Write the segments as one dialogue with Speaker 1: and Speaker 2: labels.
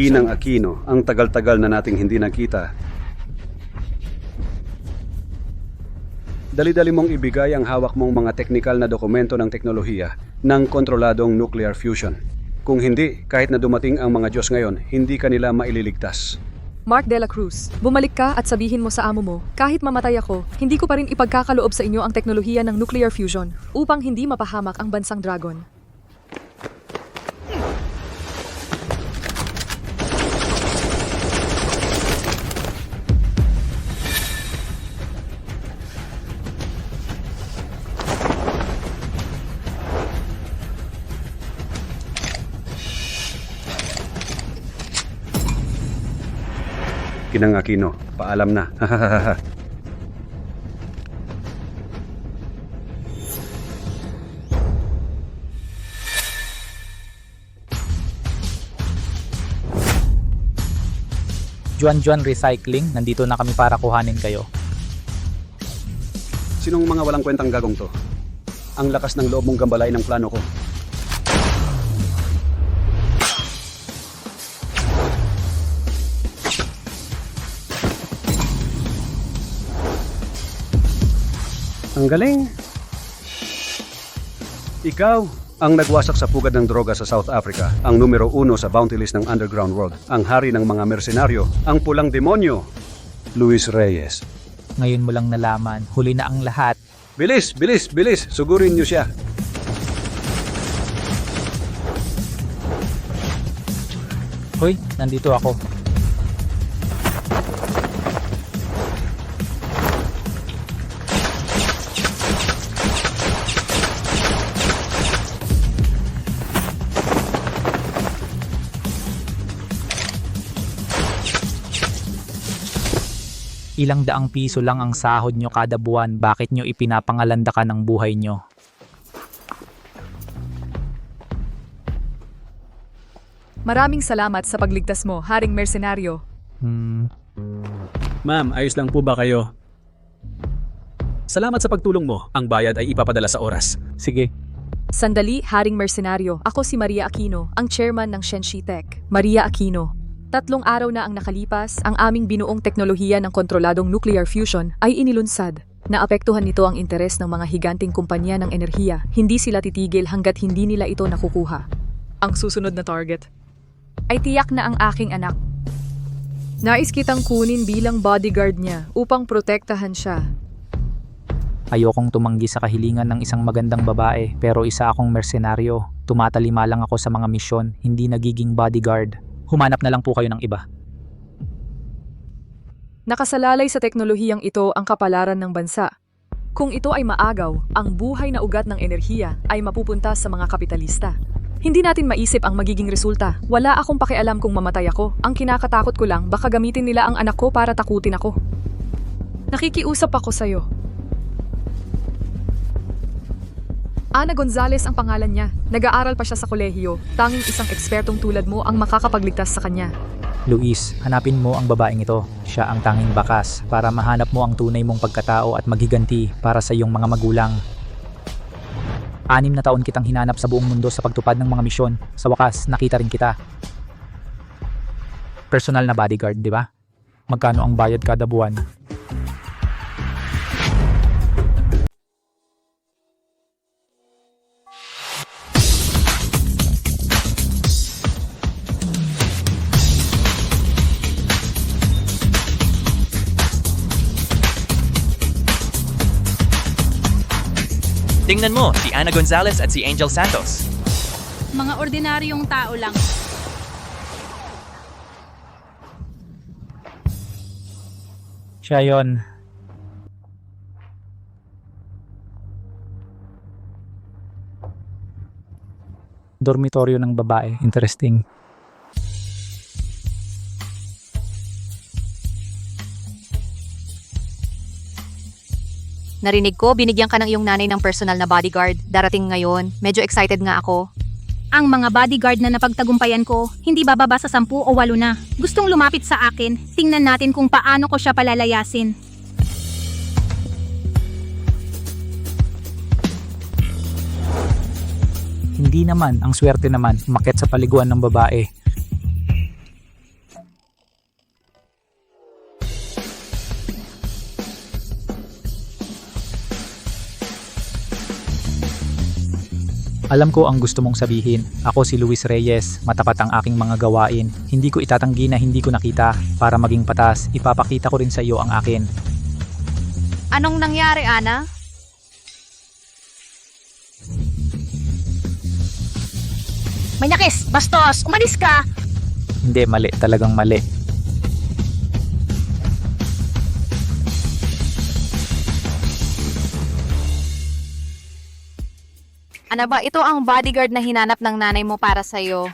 Speaker 1: Ginang Aquino, ang tagal-tagal na nating hindi nakita. Dali-dali mong ibigay ang hawak mong mga teknikal na dokumento ng teknolohiya ng kontroladong nuclear fusion. Kung hindi, kahit na dumating ang mga Diyos ngayon, hindi kanila maililigtas.
Speaker 2: Mark de la Cruz, bumalik ka at sabihin mo sa amo mo, kahit mamatay ako, hindi ko pa rin ipagkakaloob sa inyo ang teknolohiya ng nuclear fusion upang hindi mapahamak ang bansang Dragon.
Speaker 1: Ginang Aquino, paalam na.
Speaker 3: Juan Recycling, nandito na kami para kuhanin kayo.
Speaker 1: Sinong mga walang kwentang gagong to? Ang lakas ng loob mong gambalay ng plano ko. Ang galing! Ikaw ang nagwasak sa pugad ng droga sa South Africa, ang numero 1 sa bounty list ng underground world, ang hari ng mga mersenaryo, ang pulang demonyo, Luis Reyes.
Speaker 3: Ngayon mo lang nalaman, huli na ang lahat.
Speaker 1: Bilis, bilis, bilis! Sugurin niyo siya!
Speaker 3: Hoy, nandito ako. Ilang daang piso lang ang sahod nyo kada buwan, bakit nyo ipinapangalanda ka ng buhay nyo?
Speaker 2: Maraming salamat sa pagligtas mo, Haring Mersenaryo.
Speaker 4: Ma'am, ayos lang po ba kayo? Salamat sa pagtulong mo. Ang bayad ay ipapadala sa oras.
Speaker 3: Sige.
Speaker 2: Sandali, Haring Mersenaryo. Ako si Maria Aquino, ang chairman ng Shenxi Tech. Maria Aquino. 3 araw na ang nakalipas, ang aming binuong teknolohiya ng kontroladong nuclear fusion ay inilunsad. Naapektuhan nito ang interes ng mga higanting kumpanya ng enerhiya. Hindi sila titigil hanggat hindi nila ito nakukuha. Ang susunod na target ay tiyak na ang aking anak. Nais kitang kunin bilang bodyguard niya upang protektahan siya.
Speaker 3: Ayokong tumanggi sa kahilingan ng isang magandang babae, pero isa akong mersenaryo. Tumatalima lang ako sa mga misyon, hindi nagiging bodyguard. Humanap na lang po kayo ng iba.
Speaker 2: Nakasalalay sa teknolohiyang ito ang kapalaran ng bansa. Kung ito ay maagaw, ang buhay na ugat ng enerhiya ay mapupunta sa mga kapitalista. Hindi natin maisip ang magiging resulta. Wala akong pakialam kung mamatay ako. Ang kinakatakot ko lang, baka gamitin nila ang anak ko para takutin ako. Nakikiusap ako sa'yo. Ana Gonzalez ang pangalan niya. Nag-aaral pa siya sa kolehiyo. Tanging isang ekspertong tulad mo ang makakapagligtas sa kanya.
Speaker 3: Luis, hanapin mo ang babaeng ito. Siya ang tanging bakas para mahanap mo ang tunay mong pagkatao at maghiganti para sa iyong mga magulang. 6 na taon kitang hinanap sa buong mundo sa pagtupad ng mga misyon. Sa wakas, nakita rin kita. Personal na bodyguard, di ba? Magkano ang bayad kada buwan?
Speaker 5: Tingnan mo, si Ana Gonzalez at si Angel Santos.
Speaker 6: Mga ordinaryong tao lang.
Speaker 3: Siya yun. Dormitoryo ng babae. Interesting.
Speaker 7: Narinig ko, binigyan ka ng iyong nanay ng personal na bodyguard. Darating ngayon. Medyo excited nga ako.
Speaker 6: Ang mga bodyguard na napagtagumpayan ko, hindi bababa sa 10 o 8 na. Gustong lumapit sa akin, tingnan natin kung paano ko siya palalayasin.
Speaker 3: Hindi naman, ang swerte naman, umakyat sa paliguan ng babae. Alam ko ang gusto mong sabihin. Ako si Luis Reyes, matapat ang aking mga gawain. Hindi ko itatanggi na hindi ko nakita. Para maging patas, ipapakita ko rin sa iyo ang akin.
Speaker 7: Anong nangyari, Ana?
Speaker 6: Manyakis! Bastos! Umalis ka!
Speaker 3: Hindi, mali. Talagang mali.
Speaker 7: Ano ba, ito ang bodyguard na hinanap ng nanay mo para sa'yo.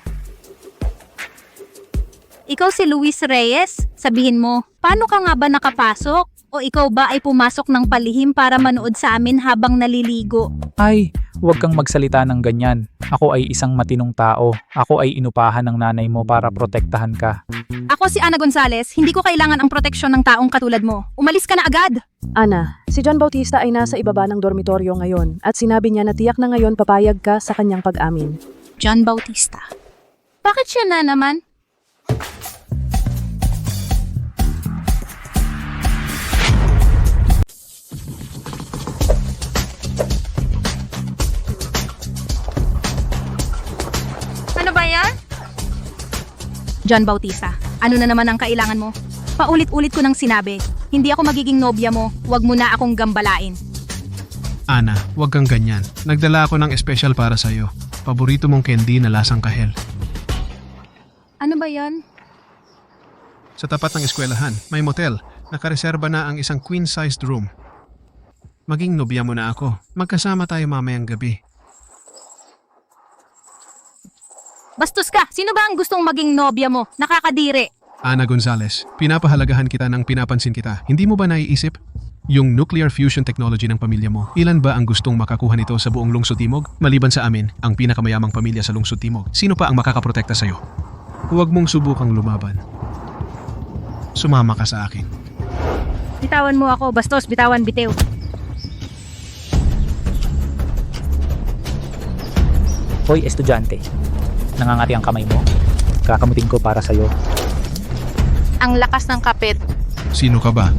Speaker 6: Ikaw si Luis Reyes? Sabihin mo, paano ka nga ba nakapasok? O ikaw ba ay pumasok ng palihim para manood sa amin habang naliligo?
Speaker 3: Ay, huwag kang magsalita ng ganyan. Ako ay isang matinong tao. Ako ay inupahan ng nanay mo para protektahan ka.
Speaker 6: Ako si Ana Gonzalez, hindi ko kailangan ang proteksyon ng taong katulad mo. Umalis ka na agad!
Speaker 8: Ana, si John Bautista ay nasa ibaba ng dormitoryo ngayon at sinabi niya na tiyak na ngayon papayag ka sa kanyang pag-amin.
Speaker 6: John Bautista. Bakit siya na naman? Ano ba yan? John Bautista, ano na naman ang kailangan mo? Paulit-ulit ko nang sinabi, hindi ako magiging nobya mo, wag mo na akong gambalain.
Speaker 9: Ana, huwag kang ganyan. Nagdala ako ng espesyal para sa'yo. Paborito mong candy na lasang kahel.
Speaker 6: Ano ba yan?
Speaker 9: Sa tapat ng eskwelahan, may motel. Nakareserba na ang isang queen-sized room. Maging nobya mo na ako. Magkasama tayo mamayang gabi.
Speaker 6: Bastos ka! Sino ba ang gustong maging nobya mo? Nakakadiri!
Speaker 9: Ana Gonzalez, pinapahalagahan kita ng pinapansin kita. Hindi mo ba naiisip? Yung nuclear fusion technology ng pamilya mo, ilan ba ang gustong makakuha nito sa buong Lungsod Timog? Maliban sa amin, ang pinakamayamang pamilya sa Lungsod Timog. Sino pa ang makakaprotekta sa'yo? Huwag mong subukang lumaban. Sumama ka sa akin.
Speaker 6: Bitawan mo ako, bastos, bitawan, bitiw.
Speaker 3: Hoy, estudyante. Nangangati ang kamay mo. Kakamutin ko para sa'yo.
Speaker 7: Ang lakas ng kapit.
Speaker 9: Sino ka ba?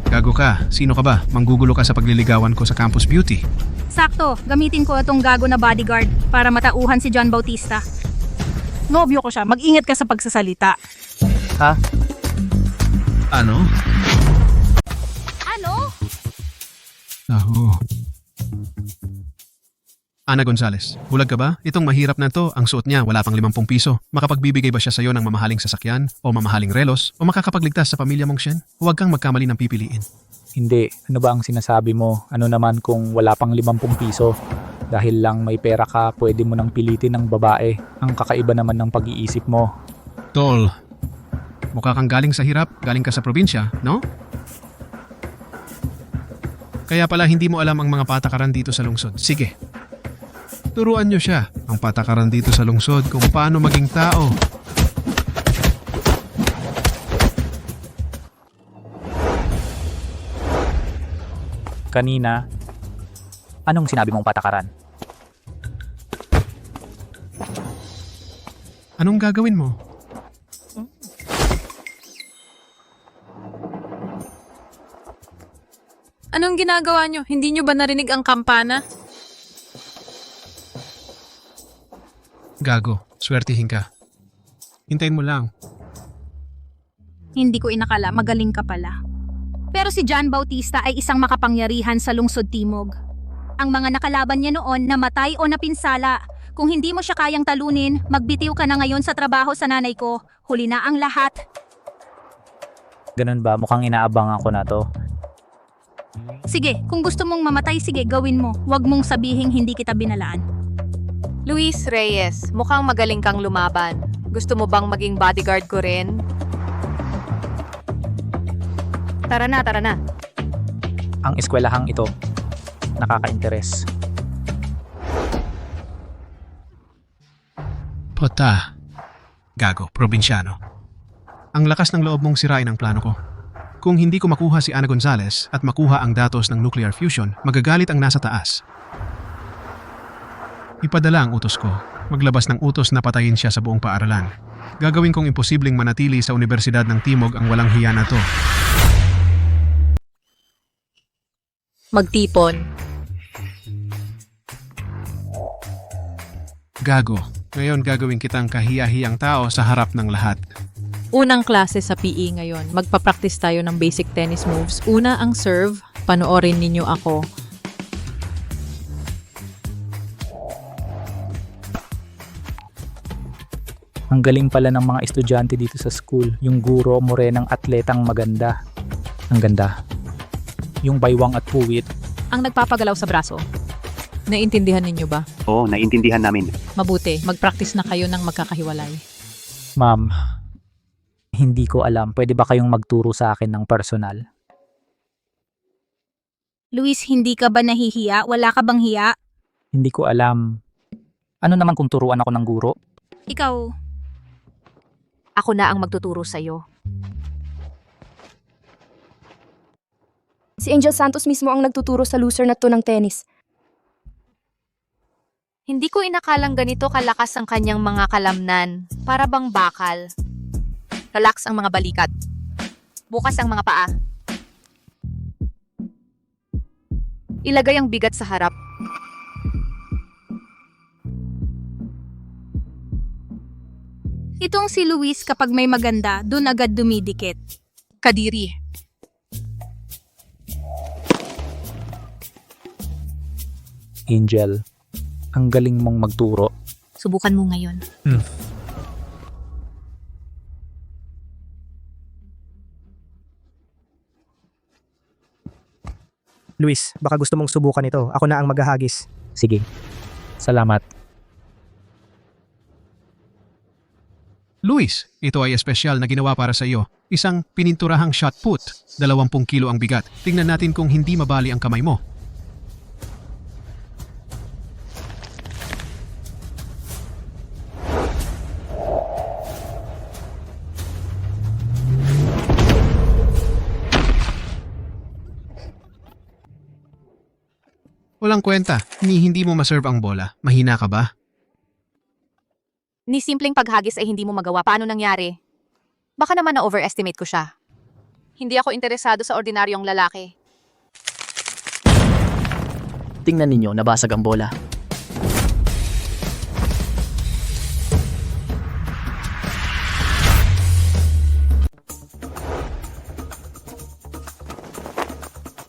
Speaker 9: Gago ka. Sino ka ba? Manggugulo ka sa pagliligawan ko sa Campus Beauty.
Speaker 6: Sakto, gamitin ko itong gago na bodyguard para matauhan si John Bautista.
Speaker 10: Nobyo ko siya. Mag-ingat ka sa pagsasalita.
Speaker 3: Ha?
Speaker 9: Ano?
Speaker 6: Ano?
Speaker 9: Nahu. Ana Gonzalez, bulag ka ba? Itong mahirap na to, ang suot niya wala pang 50 piso. Makapagbibigay ba siya sa'yo ng mamahaling sasakyan o mamahaling relos o makakapagligtas sa pamilya mong Shen? Huwag kang magkamali ng pipiliin.
Speaker 3: Hindi. Ano ba ang sinasabi mo? Ano naman kung wala pang 50 piso? Dahil lang may pera ka, pwede mo nang pilitin ng babae. Ang kakaiba naman ng pag-iisip mo.
Speaker 9: Tol, mukha kang galing sa hirap, galing ka sa probinsya, no? Kaya pala hindi mo alam ang mga patakaran dito sa lungsod. Sige. Turuan niyo siya ang patakaran dito sa lungsod kung paano maging tao.
Speaker 3: Kanina, anong sinabi mong patakaran?
Speaker 9: Anong gagawin mo?
Speaker 2: Anong ginagawa nyo? Hindi nyo ba narinig ang kampana?
Speaker 9: Gago, swertihin ka. Hintayin mo lang.
Speaker 6: Hindi ko inakala, magaling ka pala. Pero si John Bautista ay isang makapangyarihan sa Lungsod Timog. Ang mga nakalaban niya noon namatay o napinsala. Kung hindi mo siya kayang talunin, magbitiw ka na ngayon sa trabaho sa nanay ko. Huli na ang lahat.
Speaker 3: Ganun ba? Mukhang inaabangan ko na to.
Speaker 6: Sige, kung gusto mong mamatay, sige, gawin mo. Huwag mong sabihing hindi kita binalaan.
Speaker 7: Luis Reyes, mukhang magaling kang lumaban. Gusto mo bang maging bodyguard ko rin? Tara na, tara na.
Speaker 3: Ang eskwelahang ito, nakaka-interes.
Speaker 9: Pota. Gago, probinsyano. Ang lakas ng loob mong sirain ang plano ko. Kung hindi ko makuha si Ana Gonzalez at makuha ang datos ng nuclear fusion, magagalit ang nasa taas. Ipadala ang utos ko. Maglabas ng utos na patayin siya sa buong paaralan. Gagawin kong imposibleng manatili sa Universidad ng Timog ang walang hiya na to.
Speaker 2: Magtipon.
Speaker 9: Gago. Ngayon gagawin kitang kahiya-hiyang tao sa harap ng lahat.
Speaker 10: Unang klase sa PE ngayon. Magpa-practice tayo ng basic tennis moves. Una ang serve. Panoorin ninyo ako.
Speaker 3: Ang galing pala ng mga estudyante dito sa school. Yung guro, morenang atletang maganda. Ang ganda. Yung baywang at puwit.
Speaker 2: Ang nagpapagalaw sa braso.
Speaker 10: Naintindihan ninyo ba?
Speaker 1: Oo, naintindihan namin.
Speaker 10: Mabuti. Mag-practice na kayo ng magkakahiwalay.
Speaker 3: Ma'am, hindi ko alam. Pwede ba kayong magturo sa akin ng personal?
Speaker 6: Luis, hindi ka ba nahihiya? Wala ka bang hiya?
Speaker 3: Hindi ko alam. Ano naman kung turuan ako ng guro?
Speaker 6: Ikaw,
Speaker 7: Ako na ang magtuturo sa'yo.
Speaker 11: Si Angel Santos mismo ang nagtuturo sa loser na to ng tennis.
Speaker 7: Hindi ko inakalang ganito kalakas ang kanyang mga kalamnan. Para bang bakal. Relax ang mga balikat. Bukas ang mga paa. Ilagay ang bigat sa harap.
Speaker 6: itong si Luis kapag may maganda, dun agad dumidikit.
Speaker 10: Kadiri.
Speaker 3: Angel, ang galing mong magturo.
Speaker 6: Subukan mo ngayon.
Speaker 12: Luis, baka gusto mong subukan ito. Ako na ang maghahagis.
Speaker 3: Sige. Salamat.
Speaker 9: Luis, ito ay espesyal na ginawa para sa iyo. Isang pininturahang shot put. 20 kilo ang bigat. Tingnan natin kung hindi mabali ang kamay mo. Walang kwenta, ni hindi mo maserve ang bola. Mahina ka ba?
Speaker 7: Ni simpleng paghagis ay hindi mo magawa. Paano nangyari? Baka naman na-overestimate ko siya. Hindi ako interesado sa ordinaryong lalaki.
Speaker 5: Tingnan ninyo, nabasag ang bola.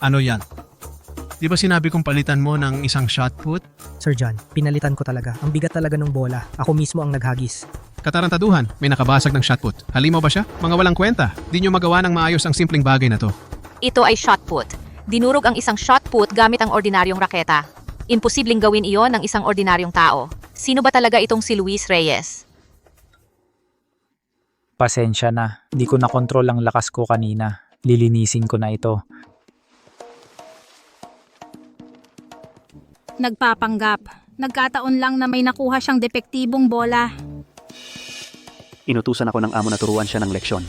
Speaker 9: Ano yan? Di ba sinabi kong palitan mo ng isang shot put?
Speaker 12: Sir John, pinalitan ko talaga. Ang bigat talaga ng bola. Ako mismo ang naghagis.
Speaker 9: Katarantaduhan, may nakabasag ng shot put. Halimaw ba siya? Mga walang kwenta. Di nyo magawa ng maayos ang simpleng bagay na to.
Speaker 7: Ito ay shot put. Dinurog ang isang shot put gamit ang ordinaryong raketa. Imposibleng gawin iyon ng isang ordinaryong tao. Sino ba talaga itong si Luis Reyes?
Speaker 3: Pasensya na. Di ko nakontrol ang lakas ko kanina. Lilinisin ko na ito.
Speaker 6: Nagpapanggap. Nagkataon lang na may nakuha siyang depektibong bola.
Speaker 1: Inutusan ako ng amo na turuan siya ng leksyon.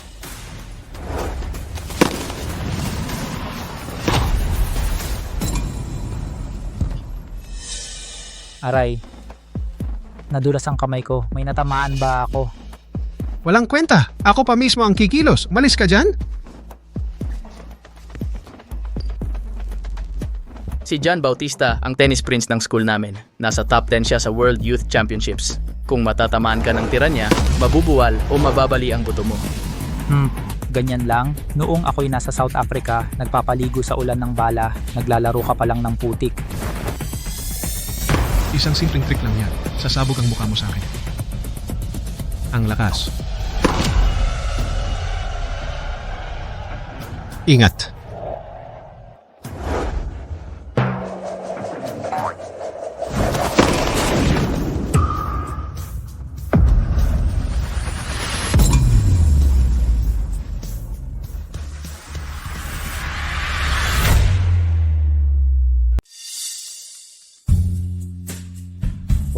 Speaker 3: Aray. Nadulas ang kamay ko. May natamaan ba ako?
Speaker 9: Walang kwenta. Ako pa mismo ang kikilos. Malis ka dyan?
Speaker 5: Si John Bautista, ang tennis prince ng school namin. Nasa top 10 siya sa World Youth Championships. Kung matatamaan ka ng tira niya, mabubuwal o mababali ang buto mo.
Speaker 3: Ganyan lang. Noong ako'y nasa South Africa, nagpapaligo sa ulan ng bala, naglalaro ka pa lang ng putik.
Speaker 9: Isang simpleng trick lang yan. Sasabog ang mukha mo sa akin. Ang lakas. Ingat.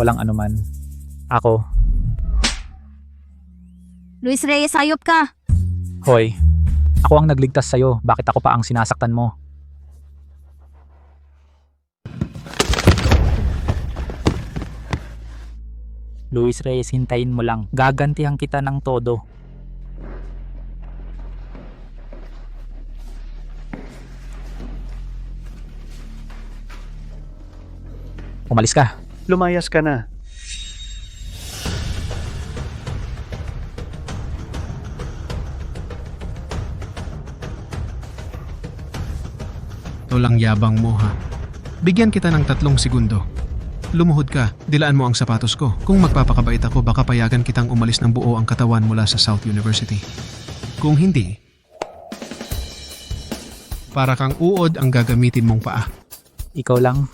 Speaker 3: Walang anuman. Ako.
Speaker 6: Luis Reyes, hayop ka!
Speaker 3: Hoy. Ako ang nagligtas sa'yo. Bakit ako pa ang sinasaktan mo? Luis Reyes, hintayin mo lang. Gagantihan kita ng todo. Umalis ka.
Speaker 1: Lumayas ka na.
Speaker 9: Walang yabang mo ha. Bigyan kita ng 3 segundo. Lumuhod ka, dilaan mo ang sapatos ko. Kung magpapakabait ako, baka payagan kitang umalis ng buo ang katawan mula sa South University. Kung hindi, para kang uod ang gagamitin mong paa.
Speaker 3: Ikaw lang.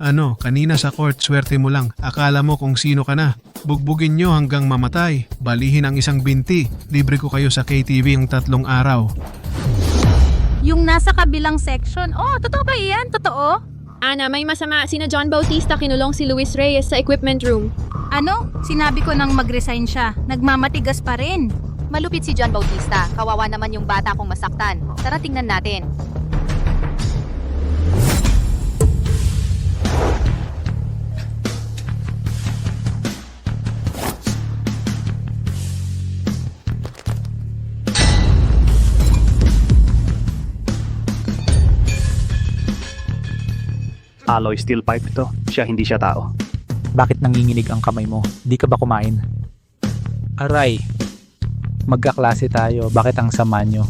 Speaker 9: Ano, kanina sa court, swerte mo lang. Akala mo kung sino ka na. Bugbugin nyo hanggang mamatay. Balihin ang isang binti. Libre ko kayo sa KTV ang 3 araw.
Speaker 6: Yung nasa kabilang section. Oh, totoo ba yan? Totoo?
Speaker 11: Ana, may masama. Sina John Bautista kinulong si Luis Reyes sa equipment room.
Speaker 6: Ano? Sinabi ko nang mag-resign siya. Nagmamatigas pa rin.
Speaker 7: Malupit si John Bautista. Kawawa naman yung bata kung masaktan. Tara tingnan natin.
Speaker 13: Alloy steel pipe ito. Hindi siya tao.
Speaker 3: Bakit nanginginig ang kamay mo? Di ka ba kumain? Aray, magkaklase tayo. Bakit ang sama nyo?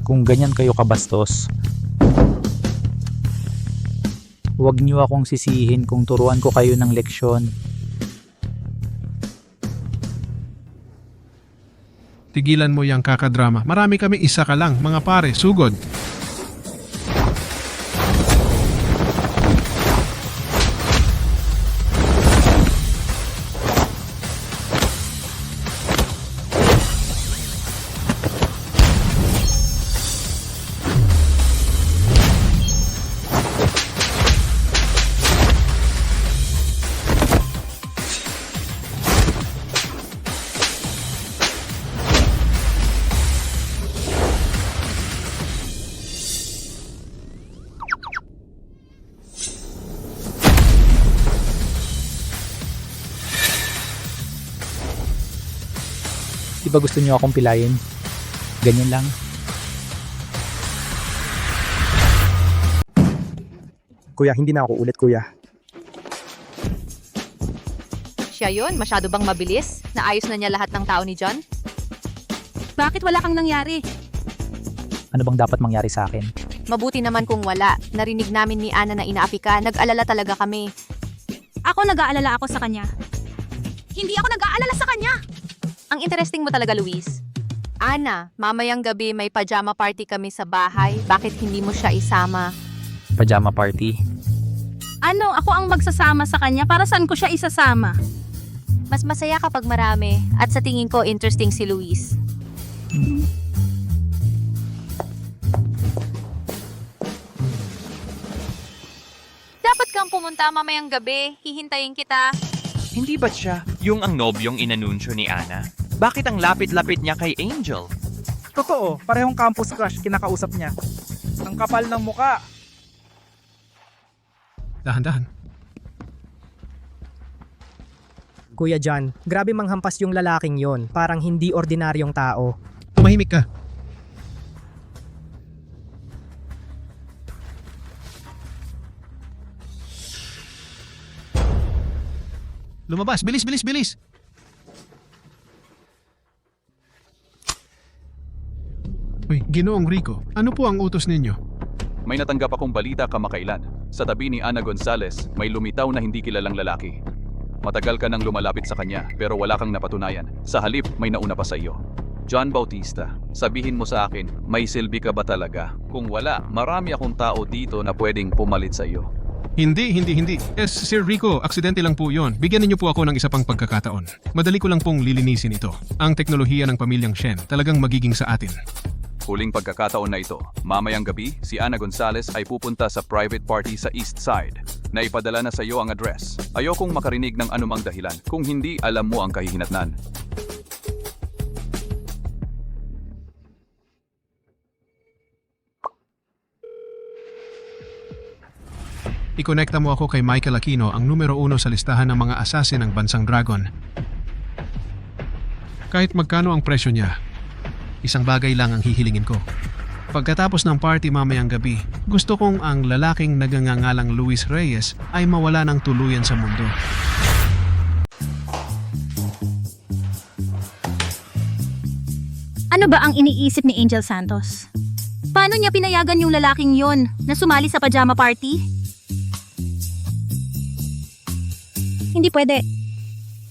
Speaker 3: Kung ganyan kayo kabastos, huwag nyo akong sisihin kung turuan ko kayo ng leksyon.
Speaker 9: Tigilan mo yung kakadrama. Marami kami, isa ka lang. Mga pare, sugod.
Speaker 3: Di ba gusto nyo akong pilayin? Ganyan lang.
Speaker 12: Kuya, hindi na ako ulit, kuya.
Speaker 7: Siya yun? Masyado bang mabilis? Naayos na niya lahat ng tao ni John?
Speaker 6: Bakit wala kang nangyari?
Speaker 3: Ano bang dapat mangyari sa akin?
Speaker 7: Mabuti naman kung wala. Narinig namin ni Ana na inaapi ka. Nag-alala talaga kami.
Speaker 6: Ako nag-aalala ako sa kanya. Hindi ako nag-aalala sa kanya!
Speaker 7: Ang interesting mo talaga, Luis. Ana, mamayang gabi may pajama party kami sa bahay. Bakit hindi mo siya isama?
Speaker 3: Pajama party?
Speaker 6: Ano? Ako ang magsasama sa kanya? Para saan ko siya isasama?
Speaker 7: Mas masaya kapag marami. At sa tingin ko, interesting si Luis. Dapat kang pumunta mamayang gabi. Hihintayin kita.
Speaker 14: Hindi ba siya yung ang nobyong inanunsyo ni Ana? Bakit ang lapit-lapit niya kay Angel?
Speaker 12: Totoo, parehong campus crush kinakausap niya. Ang kapal ng muka.
Speaker 9: Dahan-dahan.
Speaker 12: Kuya John, grabe manghampas yung lalaking yon. Parang hindi ordinaryong tao.
Speaker 9: Tumahimik ka. Lumabas, bilis, bilis, bilis! Uy, Ginoong Rico, ano po ang utos ninyo?
Speaker 15: May natanggap akong balita kamakailan. Sa tabi ni Ana Gonzalez, may lumitaw na hindi kilalang lalaki. Matagal ka nang lumalapit sa kanya pero wala kang napatunayan. Sa halip, may nauna pa sa iyo. John Bautista, sabihin mo sa akin, may silbi ka ba talaga? Kung wala, marami akong tao dito na pwedeng pumalit sa iyo.
Speaker 9: Hindi. Yes, Sir Rico, aksidente lang po yon. Bigyan niyo po ako ng isa pang pagkakataon. Madali ko lang pong lilinisin ito. Ang teknolohiya ng pamilyang Shen talagang magiging sa atin.
Speaker 15: Huling pagkakataon na ito, mamayang gabi, si Ana Gonzalez ay pupunta sa private party sa East Side. Naipadala na sa iyo ang address. Ayokong makarinig ng anumang dahilan. Kung hindi, alam mo ang kahihinatnan.
Speaker 9: Ikonekta mo ako kay Michael Aquino, ang numero 1 sa listahan ng mga assassin ng Bansang Dragon. Kahit magkano ang presyo niya, isang bagay lang ang hihilingin ko. Pagkatapos ng party mamayang gabi, gusto kong ang lalaking nagngangalang Luis Reyes ay mawala ng tuluyan sa mundo.
Speaker 6: Ano ba ang iniisip ni Angel Santos? Paano niya pinayagan yung lalaking yon na sumali sa pajama party? Hindi pwede.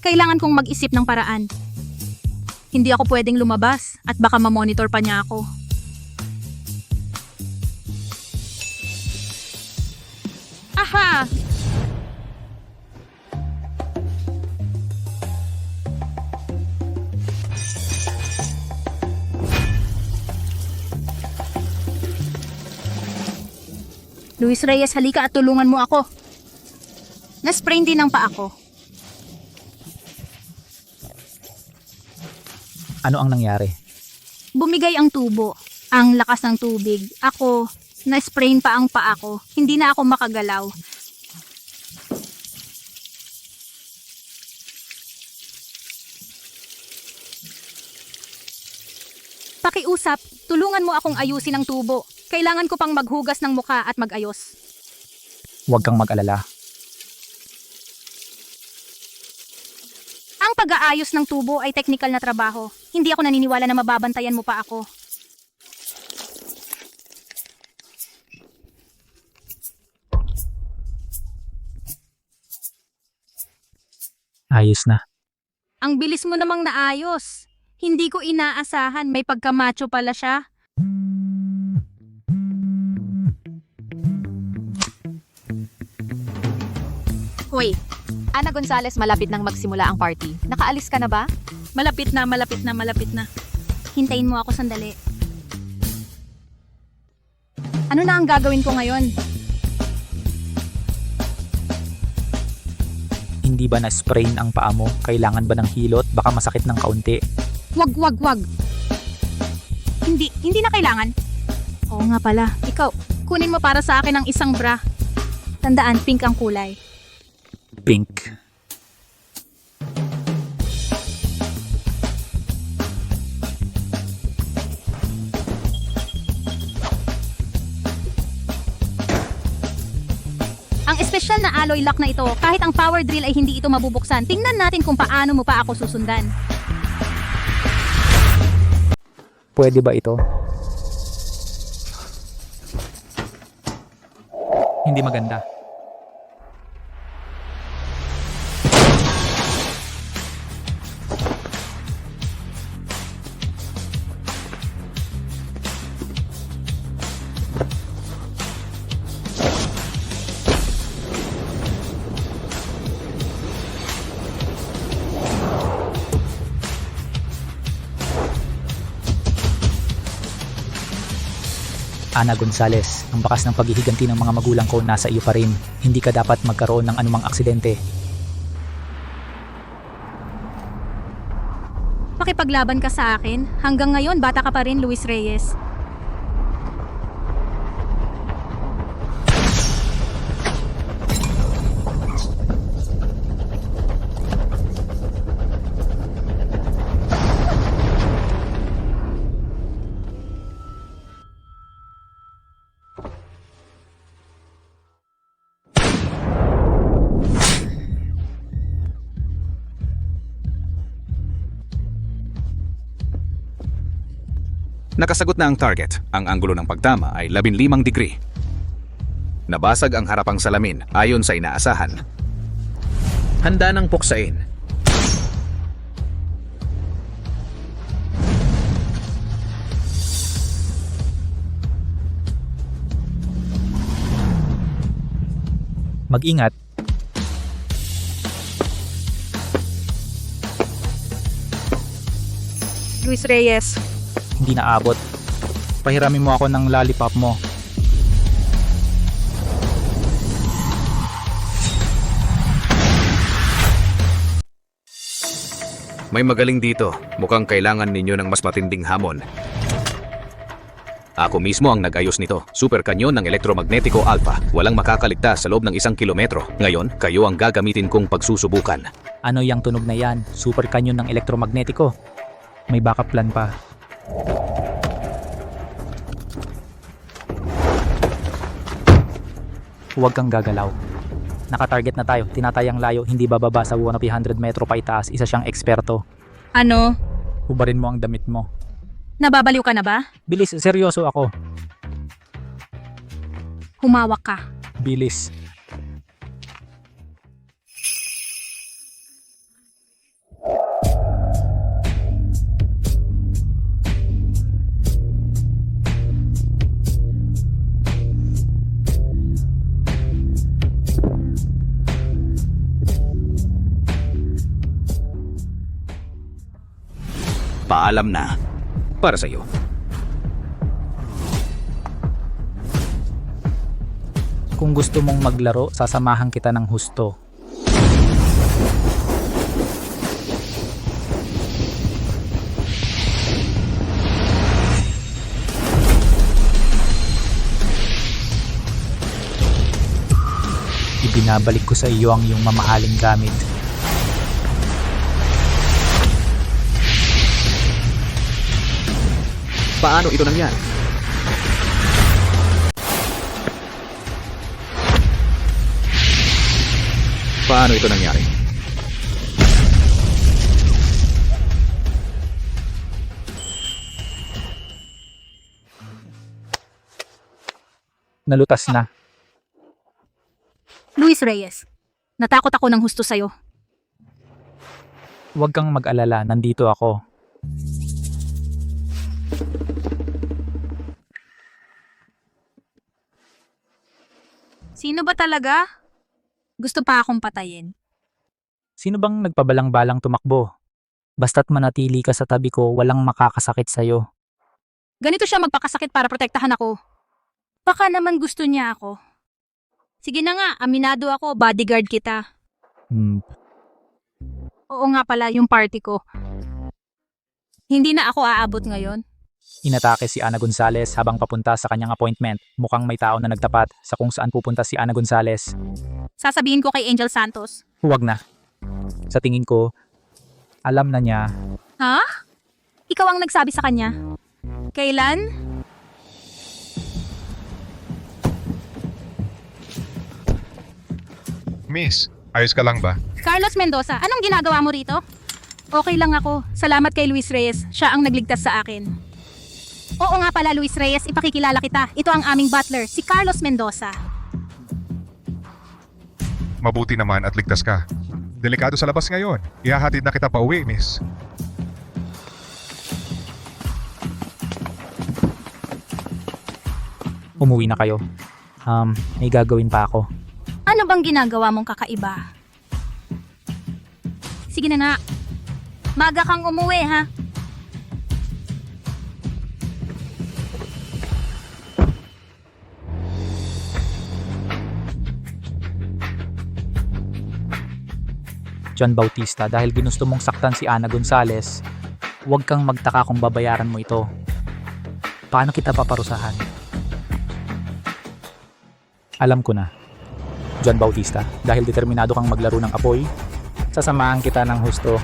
Speaker 6: Kailangan kong mag-isip ng paraan. Hindi ako pwedeng lumabas at baka mamonitor pa niya ako. Aha! Luis Reyes, halika at tulungan mo ako. Na-sprain din ang paa ko.
Speaker 3: Ano ang nangyari?
Speaker 6: Bumigay ang tubo. Ang lakas ng tubig. Ako, na-sprain pa ang paa ko. Hindi na ako makagalaw. Pakiusap, tulungan mo akong ayusin ang tubo. Kailangan ko pang maghugas ng muka at mag-ayos.
Speaker 3: Huwag kang mag-alala.
Speaker 6: Ang pag-aayos ng tubo ay technical na trabaho. Hindi ako naniniwala na mababantayan mo pa ako.
Speaker 3: Ayos na.
Speaker 6: Ang bilis mo namang naayos. Hindi ko inaasahan may pagkamacho pala siya.
Speaker 7: Hoy, Ana Gonzales, malapit nang magsimula ang party. Nakaalis ka na ba?
Speaker 6: Malapit na. Hintayin mo ako sandali. Ano na ang gagawin ko ngayon?
Speaker 3: Hindi ba na-sprain ang paa mo? Kailangan ba ng hilot? Baka masakit ng kaunti.
Speaker 6: Wag. Hindi na kailangan. Oo nga pala. Ikaw, kunin mo para sa akin ang isang bra. Tandaan, pink ang kulay.
Speaker 3: Pink.
Speaker 6: Ang espesyal na alloy lock na ito, kahit ang power drill ay hindi ito mabubuksan. Tingnan natin kung paano mo pa ako susundan.
Speaker 3: Pwede ba ito? Hindi maganda. Ana Gonzales, ang bakas ng paghihiganti ng mga magulang ko nasa iyo pa rin. Hindi ka dapat magkaroon ng anumang aksidente.
Speaker 6: Pakipaglaban ka sa akin. Hanggang ngayon, bata ka pa rin, Luis Reyes.
Speaker 16: Nakasagot na ang target. Ang anggulo ng pagtama ay 15 degree. Nabasag ang harapang salamin ayon sa inaasahan. Handa ng puksain.
Speaker 3: Mag-ingat.
Speaker 6: Luis Reyes.
Speaker 3: Hindi naabot. Pahiramin mo ako ng lollipop mo.
Speaker 16: May magaling dito. Mukhang kailangan ninyo ng mas matinding hamon. Ako mismo ang nag-ayos nito. Super kanyon ng elektromagnetiko alpha. Walang makakaligtas sa loob ng 1 kilometro. Ngayon, kayo ang gagamitin kong pagsusubukan.
Speaker 3: Ano yang tunog na yan? Super kanyon ng elektromagnetiko. May backup plan pa. Huwag kang gagalaw. Nakatarget na tayo. Tinatayang layo, hindi bababa sa 100 metro pa itaas. Isa siyang eksperto.
Speaker 6: Ano?
Speaker 3: Hubarin mo ang damit mo.
Speaker 6: Nababaliw ka na ba?
Speaker 3: Bilis, seryoso ako.
Speaker 6: Humawak ka.
Speaker 3: Bilis.
Speaker 16: Paalam na. Para sa iyo.
Speaker 3: Kung gusto mong maglaro, sasamahan kita ng husto. Ibinabalik ko sa iyo ang iyong mamahaling gamit.
Speaker 16: Paano ito nangyari? Paano ito nangyari?
Speaker 3: Nalutas na.
Speaker 6: Luis Reyes, natakot ako ng husto sa'yo.
Speaker 3: Huwag kang mag-alala, nandito ako.
Speaker 6: Sino ba talaga? Gusto pa akong patayin.
Speaker 3: Sino bang nagpabalang-balang tumakbo? Basta't manatili ka sa tabi ko, walang makakasakit sa'yo.
Speaker 6: Ganito siya magpakasakit para protektahan ako. Baka naman gusto niya ako. Sige na nga, aminado ako, bodyguard kita. Oo nga pala, yung party ko. Hindi na ako aabot ngayon.
Speaker 3: Inatake si Ana Gonzales habang papunta sa kanyang appointment. Mukhang may tao na nagtapat sa kung saan pupunta si Ana Gonzales.
Speaker 6: Sasabihin ko kay Angel Santos.
Speaker 3: Huwag na. Sa tingin ko, alam na niya.
Speaker 6: Ha? Ikaw ang nagsabi sa kanya? Kailan?
Speaker 17: Miss, ayos ka lang ba?
Speaker 6: Carlos Mendoza, anong ginagawa mo rito? Okay lang ako. Salamat kay Luis Reyes. Siya ang nagligtas sa akin. Oo nga pala, Luis Reyes, ipakikilala kita. Ito ang aming butler, si Carlos Mendoza.
Speaker 17: Mabuti naman at ligtas ka. Delikado sa labas ngayon. Ihahatid na kita pa uwi, miss.
Speaker 3: Umuwi na kayo. May gagawin pa ako.
Speaker 6: Ano bang ginagawa mong kakaiba? Sige na nga. Maga kang umuwi, ha?
Speaker 3: John Bautista, dahil ginusto mong saktan si Ana Gonzales, huwag kang magtaka kung babayaran mo ito. Paano kita paparusahan? Alam ko na. John Bautista, dahil determinado kang maglaro ng apoy, sasamahan kita ng husto.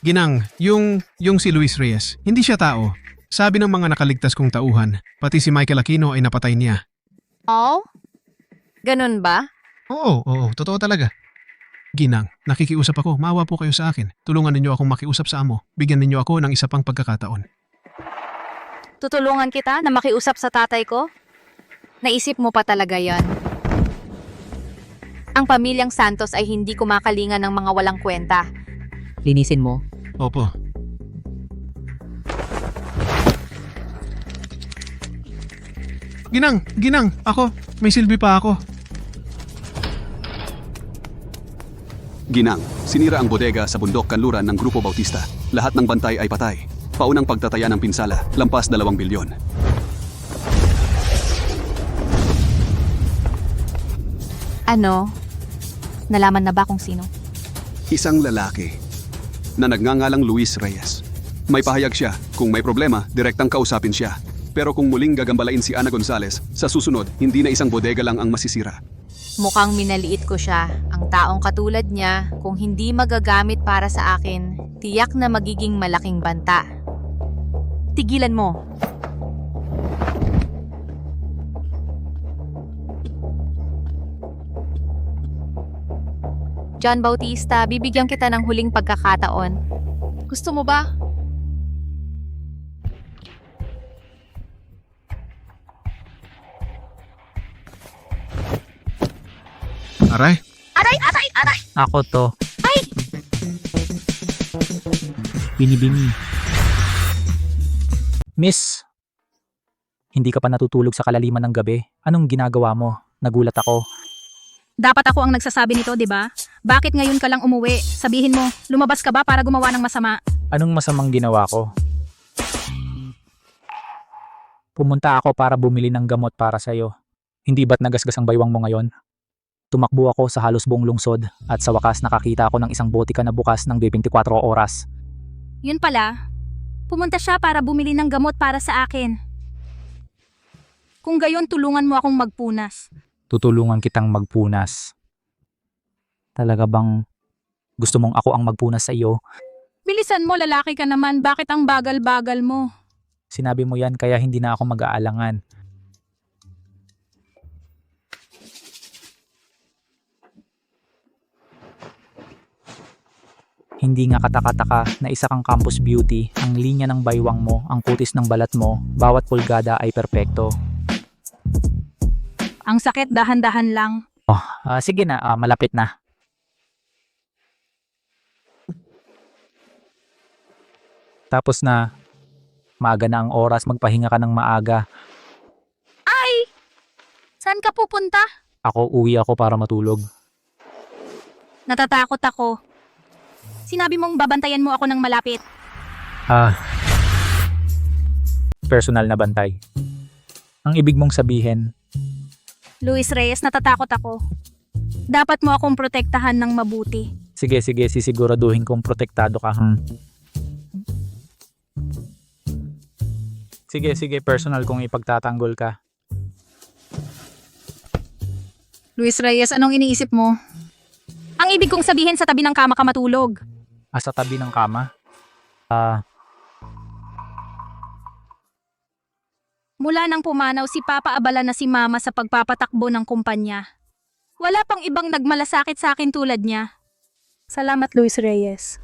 Speaker 9: Ginang, yung si Luis Reyes, hindi siya tao. Sabi ng mga nakaligtas kong tauhan, pati si Michael Aquino ay napatay niya.
Speaker 7: Oh? Ganun ba?
Speaker 9: Oo, totoo talaga. Ginang, nakikiusap ako, maawa po kayo sa akin. Tulungan ninyo akong makiusap sa amo. Bigyan ninyo ako ng isa pang pagkakataon.
Speaker 7: Tutulungan kita na makiusap sa tatay ko? Naisip mo pa talaga yan. Ang pamilyang Santos ay hindi kumakalingan ng mga walang kwenta.
Speaker 10: Linisin mo.
Speaker 9: Opo. Ginang, ako. May silbi pa ako.
Speaker 15: Ginang, sinira ang bodega sa bundok kanluran ng Grupo Bautista. Lahat ng bantay ay patay. Paunang pagtataya ng pinsala, lampas 2 bilyon.
Speaker 7: Ano? Nalaman na ba kung sino?
Speaker 15: Isang lalaki na nagngangalang Luis Reyes. May pahayag siya, kung may problema, direktang kausapin siya. Pero kung muling gagambalain si Ana Gonzales, sa susunod, hindi na isang bodega lang ang masisira.
Speaker 7: Mukhang minaliit ko siya. Ang taong katulad niya, kung hindi magagamit para sa akin, tiyak na magiging malaking banta. Tigilan mo. John Bautista, bibigyan kita ng huling pagkakataon. Gusto mo ba?
Speaker 9: Aray,
Speaker 6: Aray!
Speaker 3: Ako to.
Speaker 6: Ay!
Speaker 3: Binibini. Miss, hindi ka pa natutulog sa kalaliman ng gabi. Anong ginagawa mo? Nagulat ako.
Speaker 6: Dapat ako ang nagsasabi nito, di ba? Bakit ngayon ka lang umuwi? Sabihin mo, lumabas ka ba para gumawa ng masama?
Speaker 3: Anong masamang ginawa ko? Pumunta ako para bumili ng gamot para sa'yo. Hindi ba't nagasgas ang baywang mo ngayon? Tumakbo ako sa halos buong lungsod at sa wakas nakakita ako ng isang botika na bukas ng 24 oras.
Speaker 6: Yun pala, pumunta siya para bumili ng gamot para sa akin. Kung gayon, tulungan mo akong magpunas.
Speaker 3: Tutulungan kitang magpunas. Talaga bang gusto mong ako ang magpunas sa iyo?
Speaker 6: Bilisan mo, lalaki ka naman. Bakit ang bagal-bagal mo?
Speaker 3: Sinabi mo yan kaya hindi na ako mag-aalangan. Hindi nga kataka-taka na isa kang campus beauty, ang linya ng baywang mo, ang kutis ng balat mo, bawat pulgada ay perpekto.
Speaker 6: Ang sakit, dahan-dahan lang.
Speaker 3: Sige na, malapit na. Tapos na, maaga na ang oras, magpahinga ka ng maaga.
Speaker 6: Ay! Saan ka pupunta?
Speaker 3: Uwi ako para matulog.
Speaker 6: Natatakot ako. Sinabi mong babantayan mo ako ng malapit.
Speaker 3: Personal na bantay. Ang ibig mong sabihin,
Speaker 6: Luis Reyes, natatakot ako. Dapat mo akong protektahan ng mabuti.
Speaker 3: sige, sisiguraduhin kong protektado ka. Sige, personal kung ipagtatanggol ka.
Speaker 6: Luis Reyes, anong iniisip mo? Ang ibig kong sabihin, sa tabi ng kama ka matulog.
Speaker 3: Sa tabi ng kama?
Speaker 6: Mula nang pumanaw si Papa, abala na si Mama sa pagpapatakbo ng kumpanya. Wala pang ibang nagmalasakit sa akin tulad niya.
Speaker 8: Salamat, Luis Reyes.